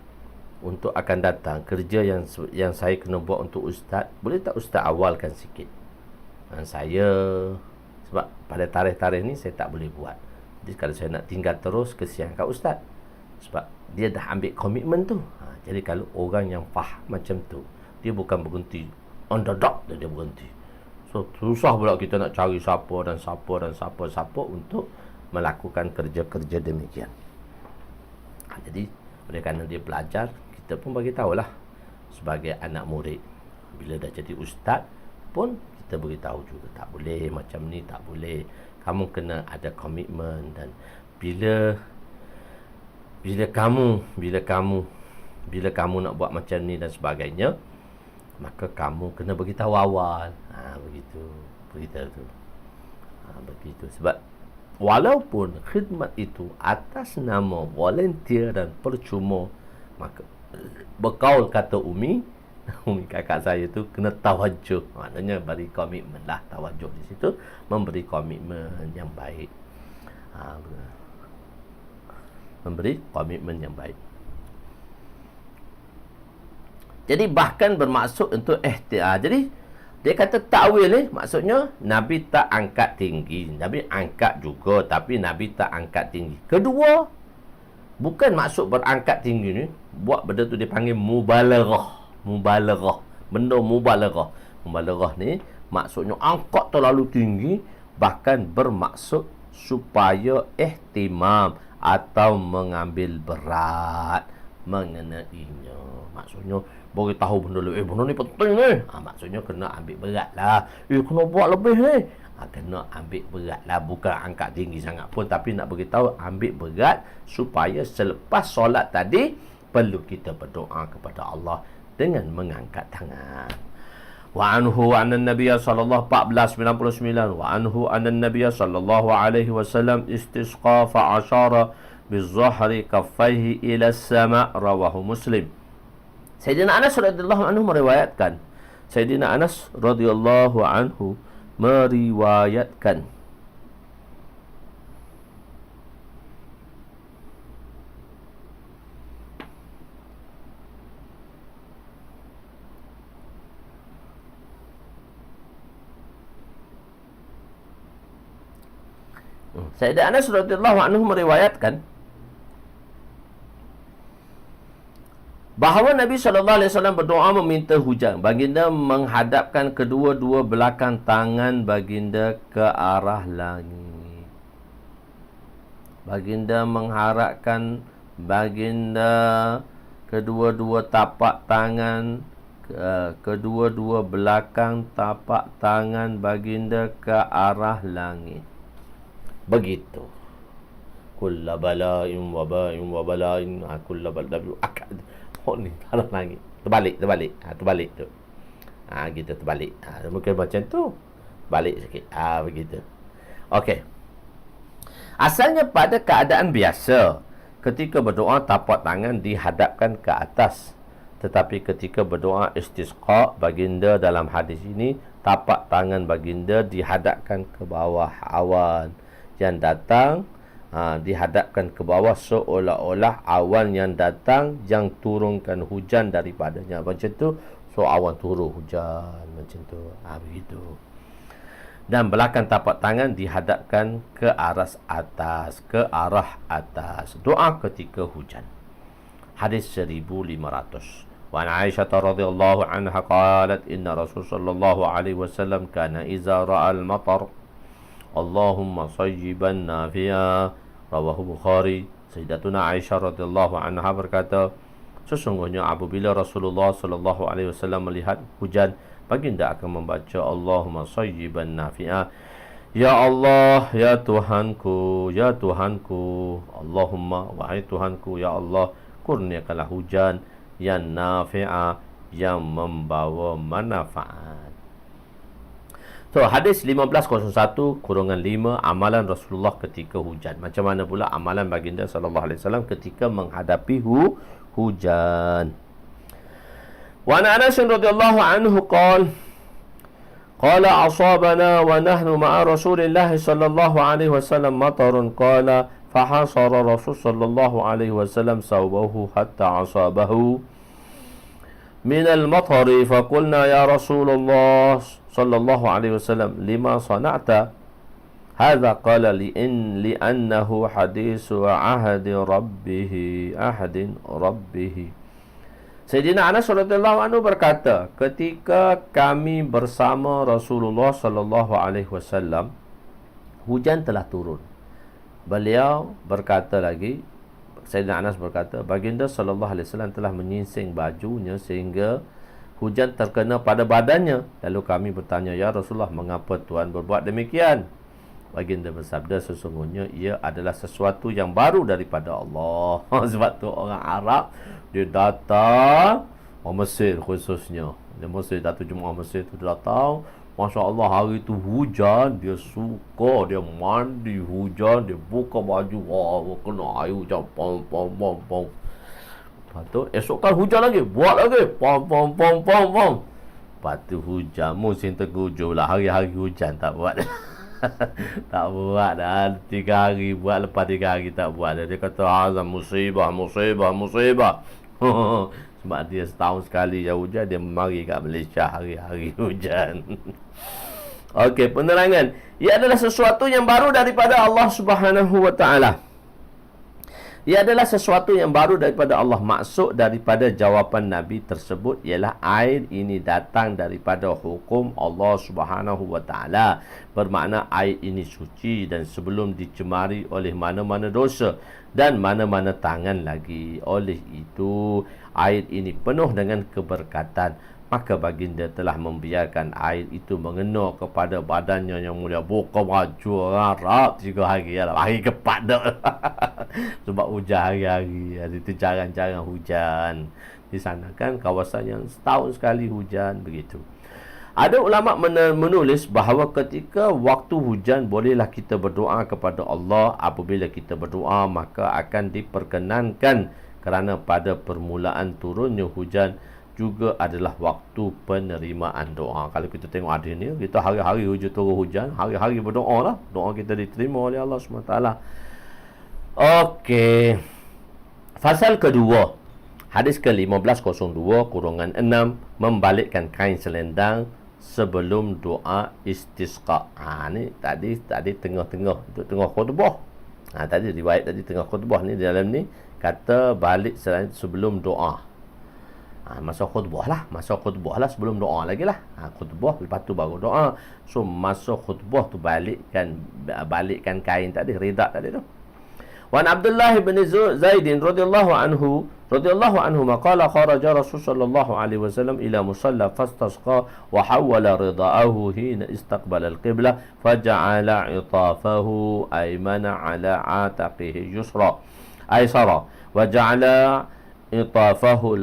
untuk akan datang kerja yang saya kena buat untuk ustaz, boleh tak ustaz awalkan sikit? Saya sebab pada tarikh-tarikh ni saya tak boleh buat. Jadi kalau saya nak tinggal terus, kesian kat ustaz. Sebab dia dah ambil komitmen tu. Jadi kalau orang yang faham macam tu, dia bukan berhenti on the dot, dia berhenti. So susah pula kita nak cari siapa untuk melakukan kerja-kerja demikian. Jadi oleh kerana dia belajar, kita pun bagi tahulah sebagai anak murid. Bila dah jadi ustaz pun kita beritahu juga, tak boleh macam ni, tak boleh. Kamu kena ada komitmen. Dan bila kamu nak buat macam ni dan sebagainya, maka kamu kena beritahu awal. Begitu. Begitu. Sebab walaupun khidmat itu atas nama volunteer dan percuma, maka berkaul kata Umi kakak saya tu kena tawajuh. Maknanya beri komitmen lah. Tawajuh di situ memberi komitmen yang baik. Memberi komitmen yang baik. Jadi bahkan bermaksud untuk ikhtiar. Jadi dia kata takwil ni maksudnya Nabi tak angkat tinggi. Nabi angkat juga, tapi Nabi tak angkat tinggi. Kedua, bukan maksud berangkat tinggi ni, buat benda tu dipanggil mubalaghah. Benda mubalaghah. Mubalaghah ni maksudnya angkat terlalu tinggi, bahkan bermaksud supaya ihtimam atau mengambil berat mengenainya. Maksudnya beritahu benda ni penting ni. Maksudnya kena ambil berat lah. Kena buat lebih ni. Kena ambil berat lah. Bukan angkat tinggi sangat pun, tapi nak beritahu ambil berat supaya selepas solat tadi perlu kita berdoa kepada Allah dengan mengangkat tangan. Wa anhu anan nabiyya sallallahu 1499 wa anhu anan nabiyya sallallahu alaihi wasallam istisqa fa ashara bizahri kaffaihi ila as-sama' rawahu Muslim. Sayyidina Anas radhiyallahu anhu meriwayatkan. Sayyidina Anas radhiyallahu anhu meriwayatkan bahawa Nabi SAW berdoa meminta hujan. Baginda menghadapkan kedua-dua belakang tangan baginda ke arah langit. Baginda mengharapkan kedua-dua tapak tangan, kedua-dua belakang tapak tangan baginda ke arah langit. Begitu. Kulla bala'in wa ba'in wa bala'in kulla bala'in akad. Ni arah langit. Terbalik tu. Gitu terbalik. Mungkin macam tu. Balik sikit. Begitu. Okey. Asalnya pada keadaan biasa, ketika berdoa tapak tangan dihadapkan ke atas. Tetapi ketika berdoa istisqa baginda dalam hadis ini, tapak tangan baginda dihadapkan ke bawah awan yang datang, dihadapkan ke bawah seolah-olah awan yang datang yang turunkan hujan daripadanya. Macam tu. So awan turun hujan macam tu. Begitu. Dan belakang tapak tangan dihadapkan ke arah atas. Doa ketika hujan. Hadis 1500. Wa Aisyah radhiyallahu anha qalat inna Rasul sallallahu alaihi wasallam kana idza ra'a al-matar Allahumma sayyiban nafi'a. Rawahu Bukhari. Sayyidatuna Aisyah radhiyallahu anha berkata, sesungguhnya apabila Rasulullah sallallahu alaihi wasallam melihat hujan, baginda akan membaca Allahumma sayyiban nafi'a. Ya Allah, ya Tuhanku, ya Tuhanku. Allahumma, wahai Tuhanku, ya Allah, kurniakanlah hujan yang nafi'a, yang membawa manfaat. So, hadis 1501-5 amalan Rasulullah ketika hujan. Macam mana pula amalan baginda sallallahu alaihi wasallam ketika menghadapi hujan. Wa Anas radhiyallahu anhu qala asabana wa nahnu ma'a Rasulillah sallallahu alaihi wasallam matarun qala fahasara Rasul sallallahu alaihi wasallam sawbahu hatta asabahu min al-matari faqulna ya Rasulullah sallallahu alaihi wasallam lima sana'ta hadza qala li'annahu hadisu ahadin rabbih. Sayyidina Anas radhiyallahu anhu berkata, ketika kami bersama Rasulullah sallallahu alaihi wasallam, hujan telah turun. Beliau berkata lagi, Sayyidina Anas berkata, baginda sallallahu alaihi wasallam telah menyingsing bajunya sehingga hujan terkena pada badannya. Lalu kami bertanya, ya Rasulullah, mengapa Tuhan berbuat demikian? Baginda bersabda, sesungguhnya ia adalah sesuatu yang baru daripada Allah. Sebab tu orang Arab dia datang, orang Mesir khususnya, dia Mesir, Datuk Jemaah Mesir tu datang, Masya Allah, hari tu hujan, dia suka, dia mandi hujan, dia buka baju, wah, kena air hujan, pom, pom, pom, pom. Lepas tu, esok kan hujan lagi, buat lagi, pom, pom, pom, pom, pom. Lepas tu hujan, musim tergujur lah, hari-hari hujan tak buat. Tak buat dah, 3 hari buat, lepas 3 hari tak buat. Dia kata, azam musibah, musibah, musibah. Sebab dia setahun sekali yang hujan, dia mari kat Malaysia hari-hari hujan. Okey, penerangan. Ia adalah sesuatu yang baru daripada Allah Subhanahu wa taala. Ia adalah sesuatu yang baru daripada Allah. Maksud daripada jawapan Nabi tersebut ialah air ini datang daripada hukum Allah Subhanahu wa taala. Bermakna air ini suci dan sebelum dicemari oleh mana-mana dosa dan mana-mana tangan lagi. Oleh itu, air ini penuh dengan keberkatan. Maka baginda telah membiarkan air itu mengena kepada badannya yang mulia. Buka baju harap 3 hari lah. Hari keempat dah. Sebab hujan hari-hari. Itu jarang-jarang hujan. Di sana kan kawasan yang setahun sekali hujan. Begitu. Ada ulama menulis bahawa ketika waktu hujan bolehlah kita berdoa kepada Allah. Apabila kita berdoa maka akan diperkenankan, kerana pada permulaan turunnya hujan juga adalah waktu penerimaan doa. Kalau kita tengok ada ni, kita hari-hari turun hujan, hari-hari berdoa lah, doa kita diterima oleh Allah SWT. Okey, fasal kedua, hadis ke-1502-6, membalikkan kain selendang sebelum doa istisqa. Ni tadi tengah-tengah, tengah khutbah. Tadi riwayat tadi tengah khutbah ni, dalam ni kata balik sebelum doa. Masa khutbah lah, sebelum doa lagi lah. Khutbah, lepas tu baru doa. So masa khutbah tu balikkan kain tadi, ridak tadi tu. Wan Abdullah bin Zaid radhiyallahu anhu maqala kharaja Rasul sallallahu alaihi wasallam ila musalla fastasqa wa hawala ridaahu hina istaqbala al-qiblah faja'ala 'itafahu aymana 'ala 'ataqihi aysara wa ja'ala itafahu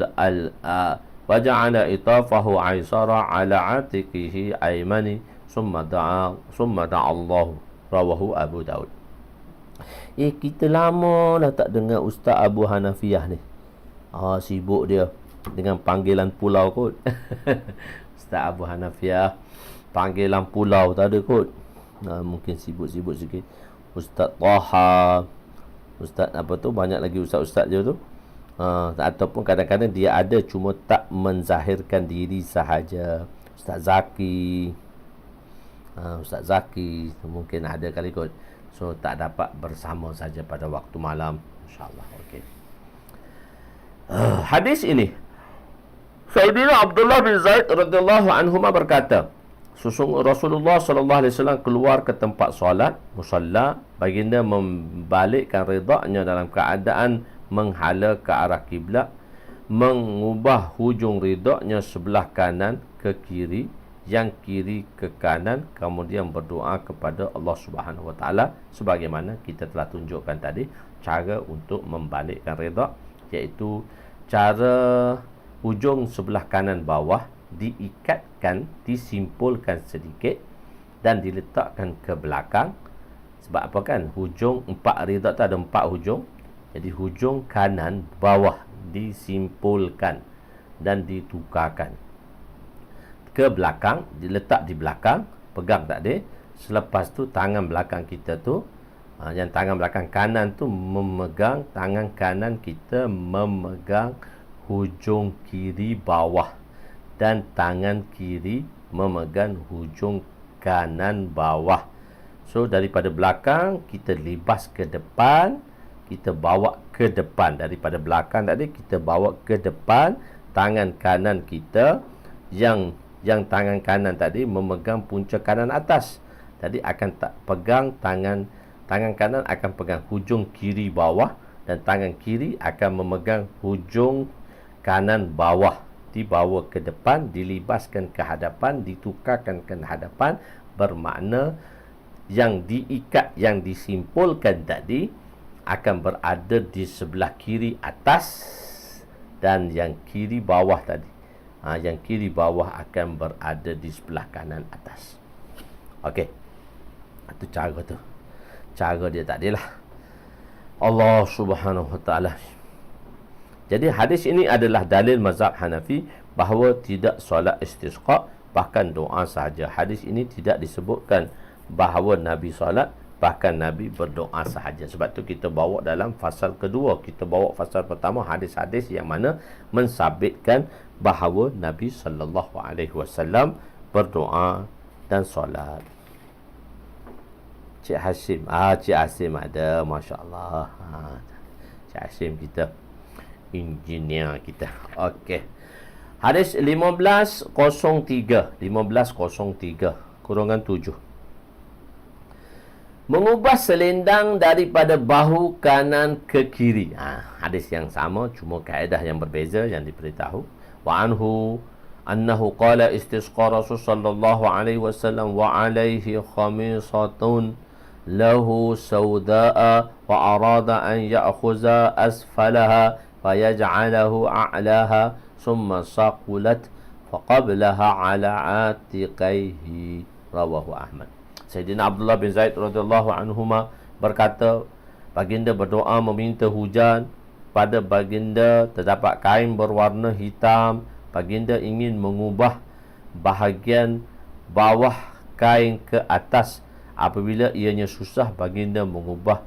waja'ala itafahu aysara ala atiqihi aymani summa da'a Allah, rawahu Abu Daud. Kita lama dah tak dengar Ustaz Abu Hanafiyah ni. Sibuk dia dengan panggilan pulau kot. Ustaz Abu Hanafiyah panggilan pulau tak ada kot. Mungkin sibuk-sibuk sikit. Ustaz Taha, Ustaz apa tu, banyak lagi ustaz-ustaz dia tu. Ataupun kadang-kadang dia ada cuma tak menzahirkan diri sahaja. Ustaz Zaki mungkin ada kali kot. So tak dapat bersama saja pada waktu malam, insya-Allah. Okey. Hadis ini, Sayyidina Abdullah bin Zaid radhiyallahu anhuma berkata, sesungguhnya Rasulullah sallallahu alaihi wasallam keluar ke tempat solat, musalla. Baginda membalikkan ridaknya dalam keadaan menghala ke arah kiblat, mengubah hujung ridaknya sebelah kanan ke kiri, yang kiri ke kanan, kemudian berdoa kepada Allah Subhanahu wa taala sebagaimana kita telah tunjukkan tadi cara untuk membalikkan ridak, iaitu cara hujung sebelah kanan bawah diikatkan, disimpulkan sedikit dan diletakkan ke belakang. Sebab apa kan, hujung 4 ridak tu ada 4 hujung. Jadi hujung kanan bawah disimpulkan dan ditukarkan ke belakang, diletak di belakang, pegang tak ada. Selepas tu tangan belakang kita tu, yang tangan belakang kanan tu memegang, tangan kanan kita memegang hujung kiri bawah dan tangan kiri memegang hujung kanan bawah. So daripada belakang kita libas ke depan, kita bawa ke depan. Daripada belakang tadi kita bawa ke depan. Tangan kanan kita yang tangan kanan tadi memegang punca kanan atas. Tadi akan tak pegang tangan kanan akan pegang hujung kiri bawah dan tangan kiri akan memegang hujung kanan bawah, dibawa ke depan, dilibaskan ke hadapan, ditukarkan ke hadapan, bermakna yang diikat, yang disimpulkan tadi akan berada di sebelah kiri atas, dan yang kiri bawah tadi, yang kiri bawah akan berada di sebelah kanan atas. Okey, itu cara tu. Cara dia tadi lah. Allah Subhanahu Wa Taala. Jadi hadis ini adalah dalil mazhab Hanafi bahawa tidak solat istisqa, bahkan doa sahaja. Hadis ini tidak disebutkan bahawa Nabi solat, bahkan Nabi berdoa sahaja. Sebab tu kita bawa dalam fasal kedua. Kita bawa fasal pertama hadis-hadis yang mana mensabitkan bahawa Nabi sallallahu alaihi wasallam berdoa dan solat. Cik Hashim, Cik Hashim ada, masya-Allah. Cik Hashim kita engineer kita. Okey. Hadis 1503 kurungan 7. Mengubah selendang daripada bahu kanan ke kiri. Hadis yang sama, cuma kaedah yang berbeza yang diberitahu. Wa anhu annahu qala istisqa Rasul sallallahu alaihi wasallam wa alaihi khamisatun lahu sauda'a wa arada an ya'khuza asfalaha fayaj'alahu a'laha summa saqulat faqablaha ala atiqaihi, rawahu Ahmad. Sayyidina Abdullah bin Zaid radhiyallahu anhuma berkata, baginda berdoa meminta hujan, pada baginda terdapat kain berwarna hitam. Baginda ingin mengubah bahagian bawah kain ke atas. Apabila ianya susah, baginda mengubah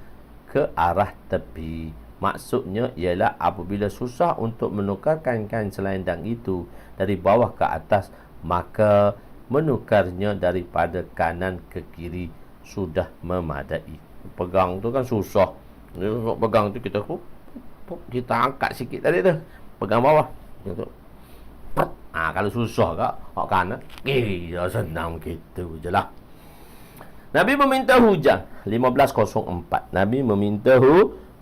ke arah tepi. Maksudnya ialah apabila susah untuk menukarkan kain selendang itu dari bawah ke atas, maka menukarnya daripada kanan ke kiri sudah memadai. Pegang tu kan susah. Pegang tu kita angkat sikit tadi tu. Pegang bawah. Kalau susah kat kanan, kira senang gitu je lah. Nabi meminta hujan. 1504. Nabi meminta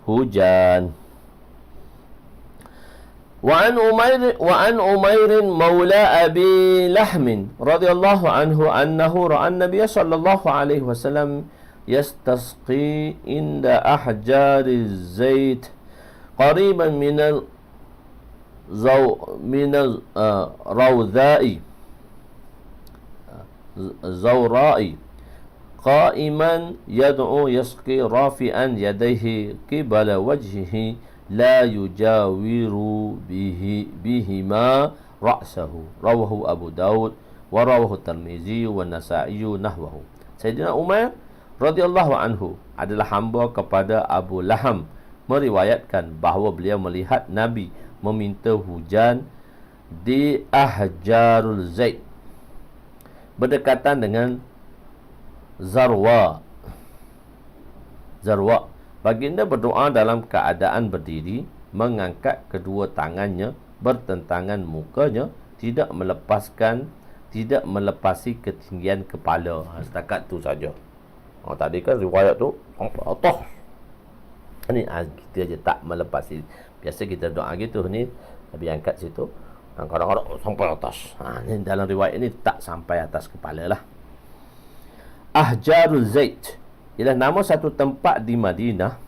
hujan. وعن أمير مولى أبي لحم رضي الله عنه أنه رأى النبي صلى الله عليه وسلم يستسقي عند أحجار الزيت قريبا من الروضاء زوراء قائما يدعو يسقي رافعا يديه قبل وجهه لا يجاور بهما رأسه، رواه أبو داود ورواه الترمذي والنسائي نحوه. Sayyidina Umar radhiyallahu anhu adalah hamba kepada Abu Laham, meriwayatkan bahawa beliau melihat Nabi meminta hujan di Ahjarul Zaid, berdekatan dengan Zarwa. Baginda berdoa dalam keadaan berdiri, mengangkat kedua tangannya bertentangan mukanya, tidak melepasi ketinggian kepala. Setakat tu saja. Tadi kan riwayat tu atas. Ni kita je tak melepasi. Biasa kita doa gitu ni, Nabi angkat situ, kadang-kadang sampai atas. Ni dalam riwayat ni tak sampai atas kepala lah. Ahjarul Zaid ialah nama satu tempat di Madinah.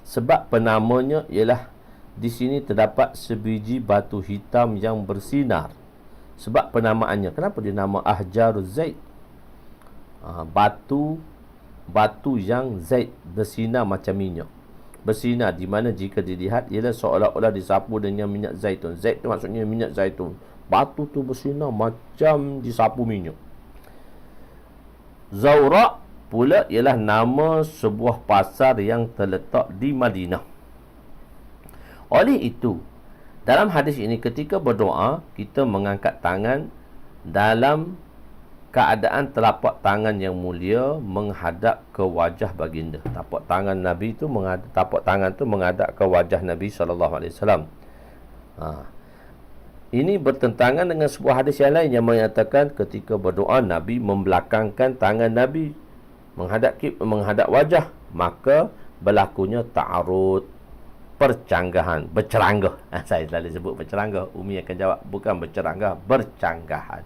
Sebab penamanya ialah di sini terdapat sebiji batu hitam yang bersinar. Sebab penamaannya, kenapa dia nama Ahjarul Zaid? Batu yang Zaid, bersinar macam minyak. Bersinar di mana jika dilihat ialah seolah-olah disapu dengan minyak zaitun. Zaid tu maksudnya minyak zaitun. Batu tu bersinar macam disapu minyak. Zawra pula ialah nama sebuah pasar yang terletak di Madinah. Oleh itu, dalam hadis ini ketika berdoa, kita mengangkat tangan dalam keadaan telapak tangan yang mulia menghadap ke wajah baginda. Tapak tangan Nabi tu menghadap ke wajah Nabi SAW. Ini bertentangan dengan sebuah hadis yang lain yang menyatakan ketika berdoa Nabi membelakangkan tangan Nabi menghadap wajah, maka berlakunya ta'arud, percanggahan, berceranggah. Saya selalu sebut berceranggah. Umi akan jawab, bukan berceranggah, bercanggahan.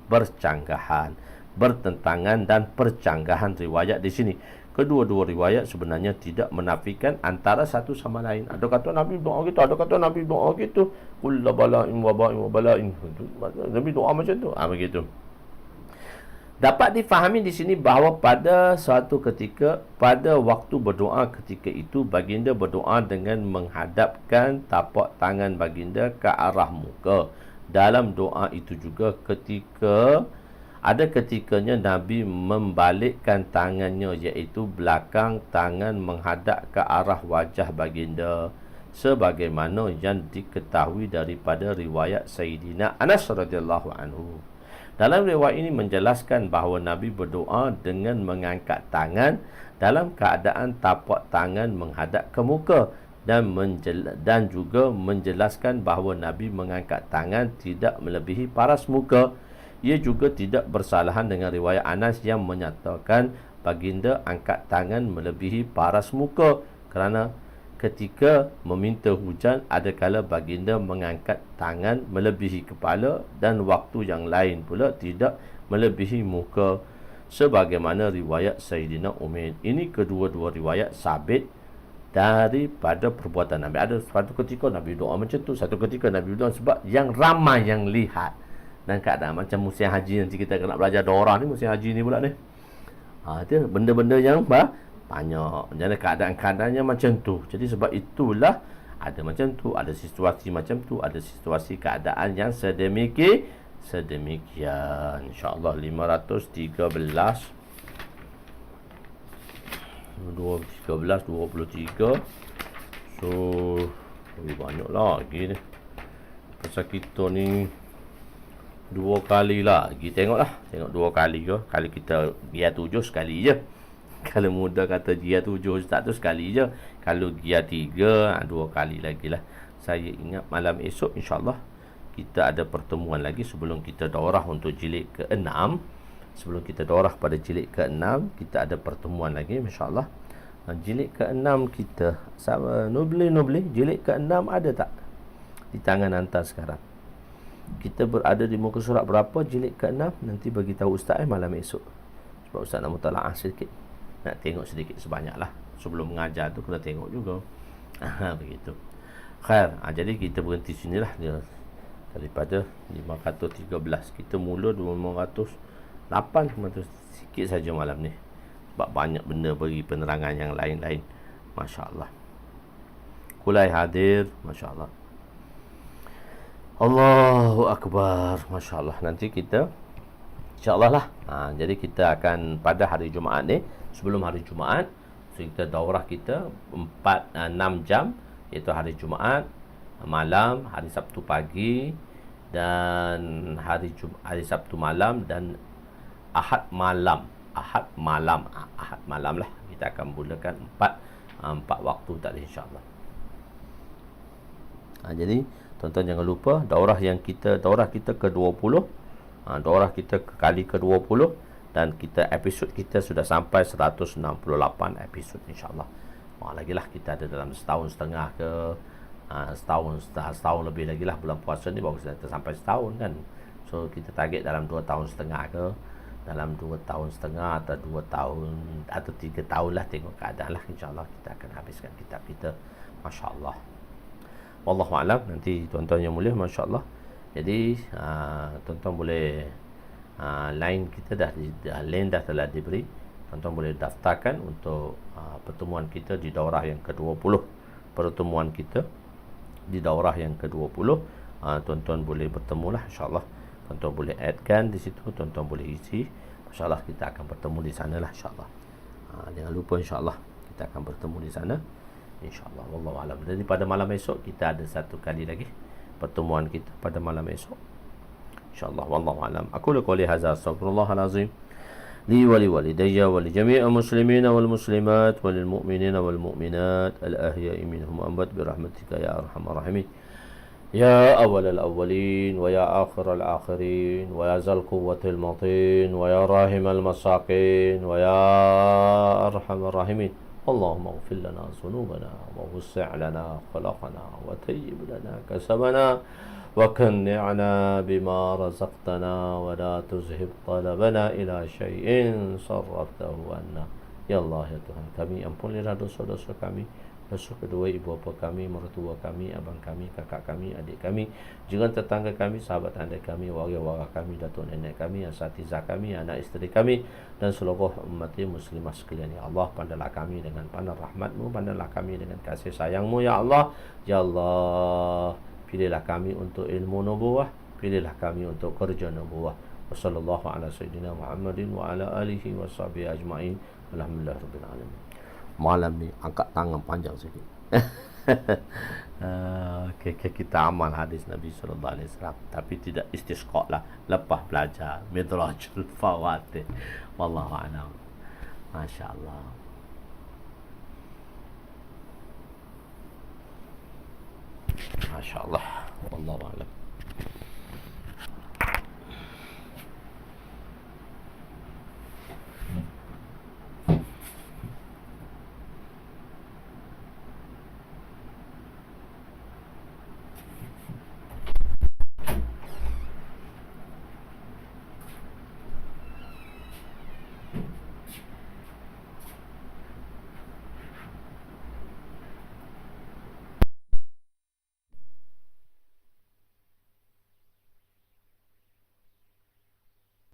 Bercanggahan, bertentangan dan percanggahan riwayat di sini. Kedua-dua riwayat sebenarnya tidak menafikan antara satu sama lain. Ada kata Nabi doa gitu, ada kata Nabi doa gitu. Kullu bala'in wa ba'in wa bala'in. Nabi doa macam tu. Begitu. Dapat difahami di sini bahawa pada suatu ketika, pada waktu berdoa ketika itu, baginda berdoa dengan menghadapkan tapak tangan baginda ke arah muka. Dalam doa itu juga ada ketikanya Nabi membalikkan tangannya, iaitu belakang tangan menghadap ke arah wajah baginda, sebagaimana yang diketahui daripada riwayat Sayyidina Anas radhiyallahu anhu. Dalam riwayat ini menjelaskan bahawa Nabi berdoa dengan mengangkat tangan dalam keadaan tapak tangan menghadap ke muka, dan juga menjelaskan bahawa Nabi mengangkat tangan tidak melebihi paras muka. Ia juga tidak bersalahan dengan riwayat Anas yang menyatakan baginda angkat tangan melebihi paras muka, kerana ketika meminta hujan, adakala baginda mengangkat tangan melebihi kepala, dan waktu yang lain pula tidak melebihi muka, sebagaimana riwayat Sayyidina Umair. Ini kedua-dua riwayat sabit daripada perbuatan Nabi. Ada satu ketika Nabi doa macam tu, satu ketika Nabi doa, sebab yang ramai yang lihat. Dan keadaan macam musim haji, nanti kita nak belajar daurah ni, musim haji ni pula ni. Itu benda-benda yang banyak. Jadi keadaan-keadaannya macam tu. Jadi sebab itulah ada macam tu, ada situasi macam tu, ada situasi keadaan yang sedemikian. InsyaAllah 513 23. So lebih banyak lagi ni. Pasal kita ni 2 kali lagi tengoklah. Tengok 2 kali ke. Kali kita gia 7 sekali je. Kalau muda kata gia 7 Ustaz tu sekali je. Kalau gia 3 2 kali lagi lah. Saya ingat malam esok insyaAllah kita ada pertemuan lagi sebelum kita daurah untuk jilid ke-6. Sebelum kita daurah pada jilid ke-6, kita ada pertemuan lagi insyaAllah. Jilid ke-6 kita sama Nubli jilid ke-6 ada tak di tangan hantar sekarang? Kita berada di muka surat berapa jilid ke-6? Nanti bagi tahu Ustaz malam esok. Sebab Ustaz nak mutalaah sikit. Nak tengok sedikit sebanyaklah. Sebelum mengajar tu kena tengok juga. Begitu. Khair. Jadi kita berhenti sinilah dia. Daripada 513. Kita mula 508. Sikit saja malam ni. Sebab banyak benda bagi penerangan yang lain-lain. Masya Allah. Kulai hadir. Masya Allah. Allahu Akbar. Masya Allah. Nanti kita InsyaAllah lah. Jadi kita akan pada hari Jumaat ni, sebelum hari Jumaat, so kita daurah kita 6 jam, iaitu hari Jumaat malam, hari Sabtu pagi, dan hari Sabtu malam, dan Ahad malam. Ahad malam lah. Kita akan mulakan 4 waktu tadi insyaAllah. Jadi tuan-tuan jangan lupa daurah kita ke-20, daurah kita kali ke-20, dan episod kita sudah sampai 168 episod insyaAllah. Lagilah kita ada dalam setahun setengah ke setahun lebih lagi lah. Bulan puasa ni baru kita sampai setahun kan. So kita target dalam 2 tahun setengah ke, dalam 2 tahun setengah atau 2 tahun atau 3 tahun lah, tengok keadaan lah. InsyaAllah kita akan habiskan kitab kita. Masya Allah. Wallahualam. Nanti tuan-tuan yang mulia, Masya Allah. Jadi tuan-tuan boleh line kita line dah telah diberi. Tuan-tuan boleh daftarkan untuk pertemuan kita di daurah yang ke-20. Pertemuan kita di daurah yang ke-20, tuan-tuan boleh bertemu lah insyaAllah. Tuan-tuan boleh addkan di situ, tuan-tuan boleh isi. InsyaAllah kita akan bertemu di sana lah insyaAllah. Jangan lupa insyaAllah kita akan bertemu di sana insyaAllah. Wallahualam. Jadi pada malam esok kita ada satu kali lagi pertemuan kita pada malam esok insyaAllah. Wallahualam. Aku qouli hadza, astaghfirullahalazim li wa li walidayya wa li jami'il muslimin wal muslimat wal mu'minin wal mu'minat al ahya'i minhum amwat bi rahmatika ya arhamar rahimin. Ya awal al-awwalin wa ya akhir al-akhirin wa ya zal quwwatil matin wa ya rahim al-masakin wa ya arhamar rahimin. اللهم اغفر لنا ذنوبنا ووسع لنا خلقنا وطيب لنا كسبنا وقنعنا بما رزقتنا ولا تزهب طلبنا إلى شيء صرفته عنا. Ya Allah, ya Tuhan kami, ampunilah dosa-dosa kami, dosa kedua ibu bapa kami, mertua kami, abang kami, kakak kami, adik kami, jiran tetangga kami, sahabat anda kami, warga-warga kami, datuk nenek kami, asatizah kami, anak isteri kami, dan seluruh umat muslimah sekalian. Ya Allah, pandanglah kami dengan pandang rahmat-Mu, pandanglah kami dengan kasih sayang-Mu. Ya Allah, ya Allah, pilihlah kami untuk ilmu nubuwah, pilihlah kami untuk kerja nubuwah. Wassallallahu ala sayyidina Muhammadin wa ala alihi wa sahbihi ajma'in. Alhamdulillah rabbil alamin. Malam ni angkat tangan panjang sikit. Okay, kita amal hadis Nabi sallallahu alaihi wasallam tapi tidak istisqa lah, lepas belajar midrajul fawatih. Wallahu a'lam. Masya-Allah. Masya-Allah. Wallahu a'lam.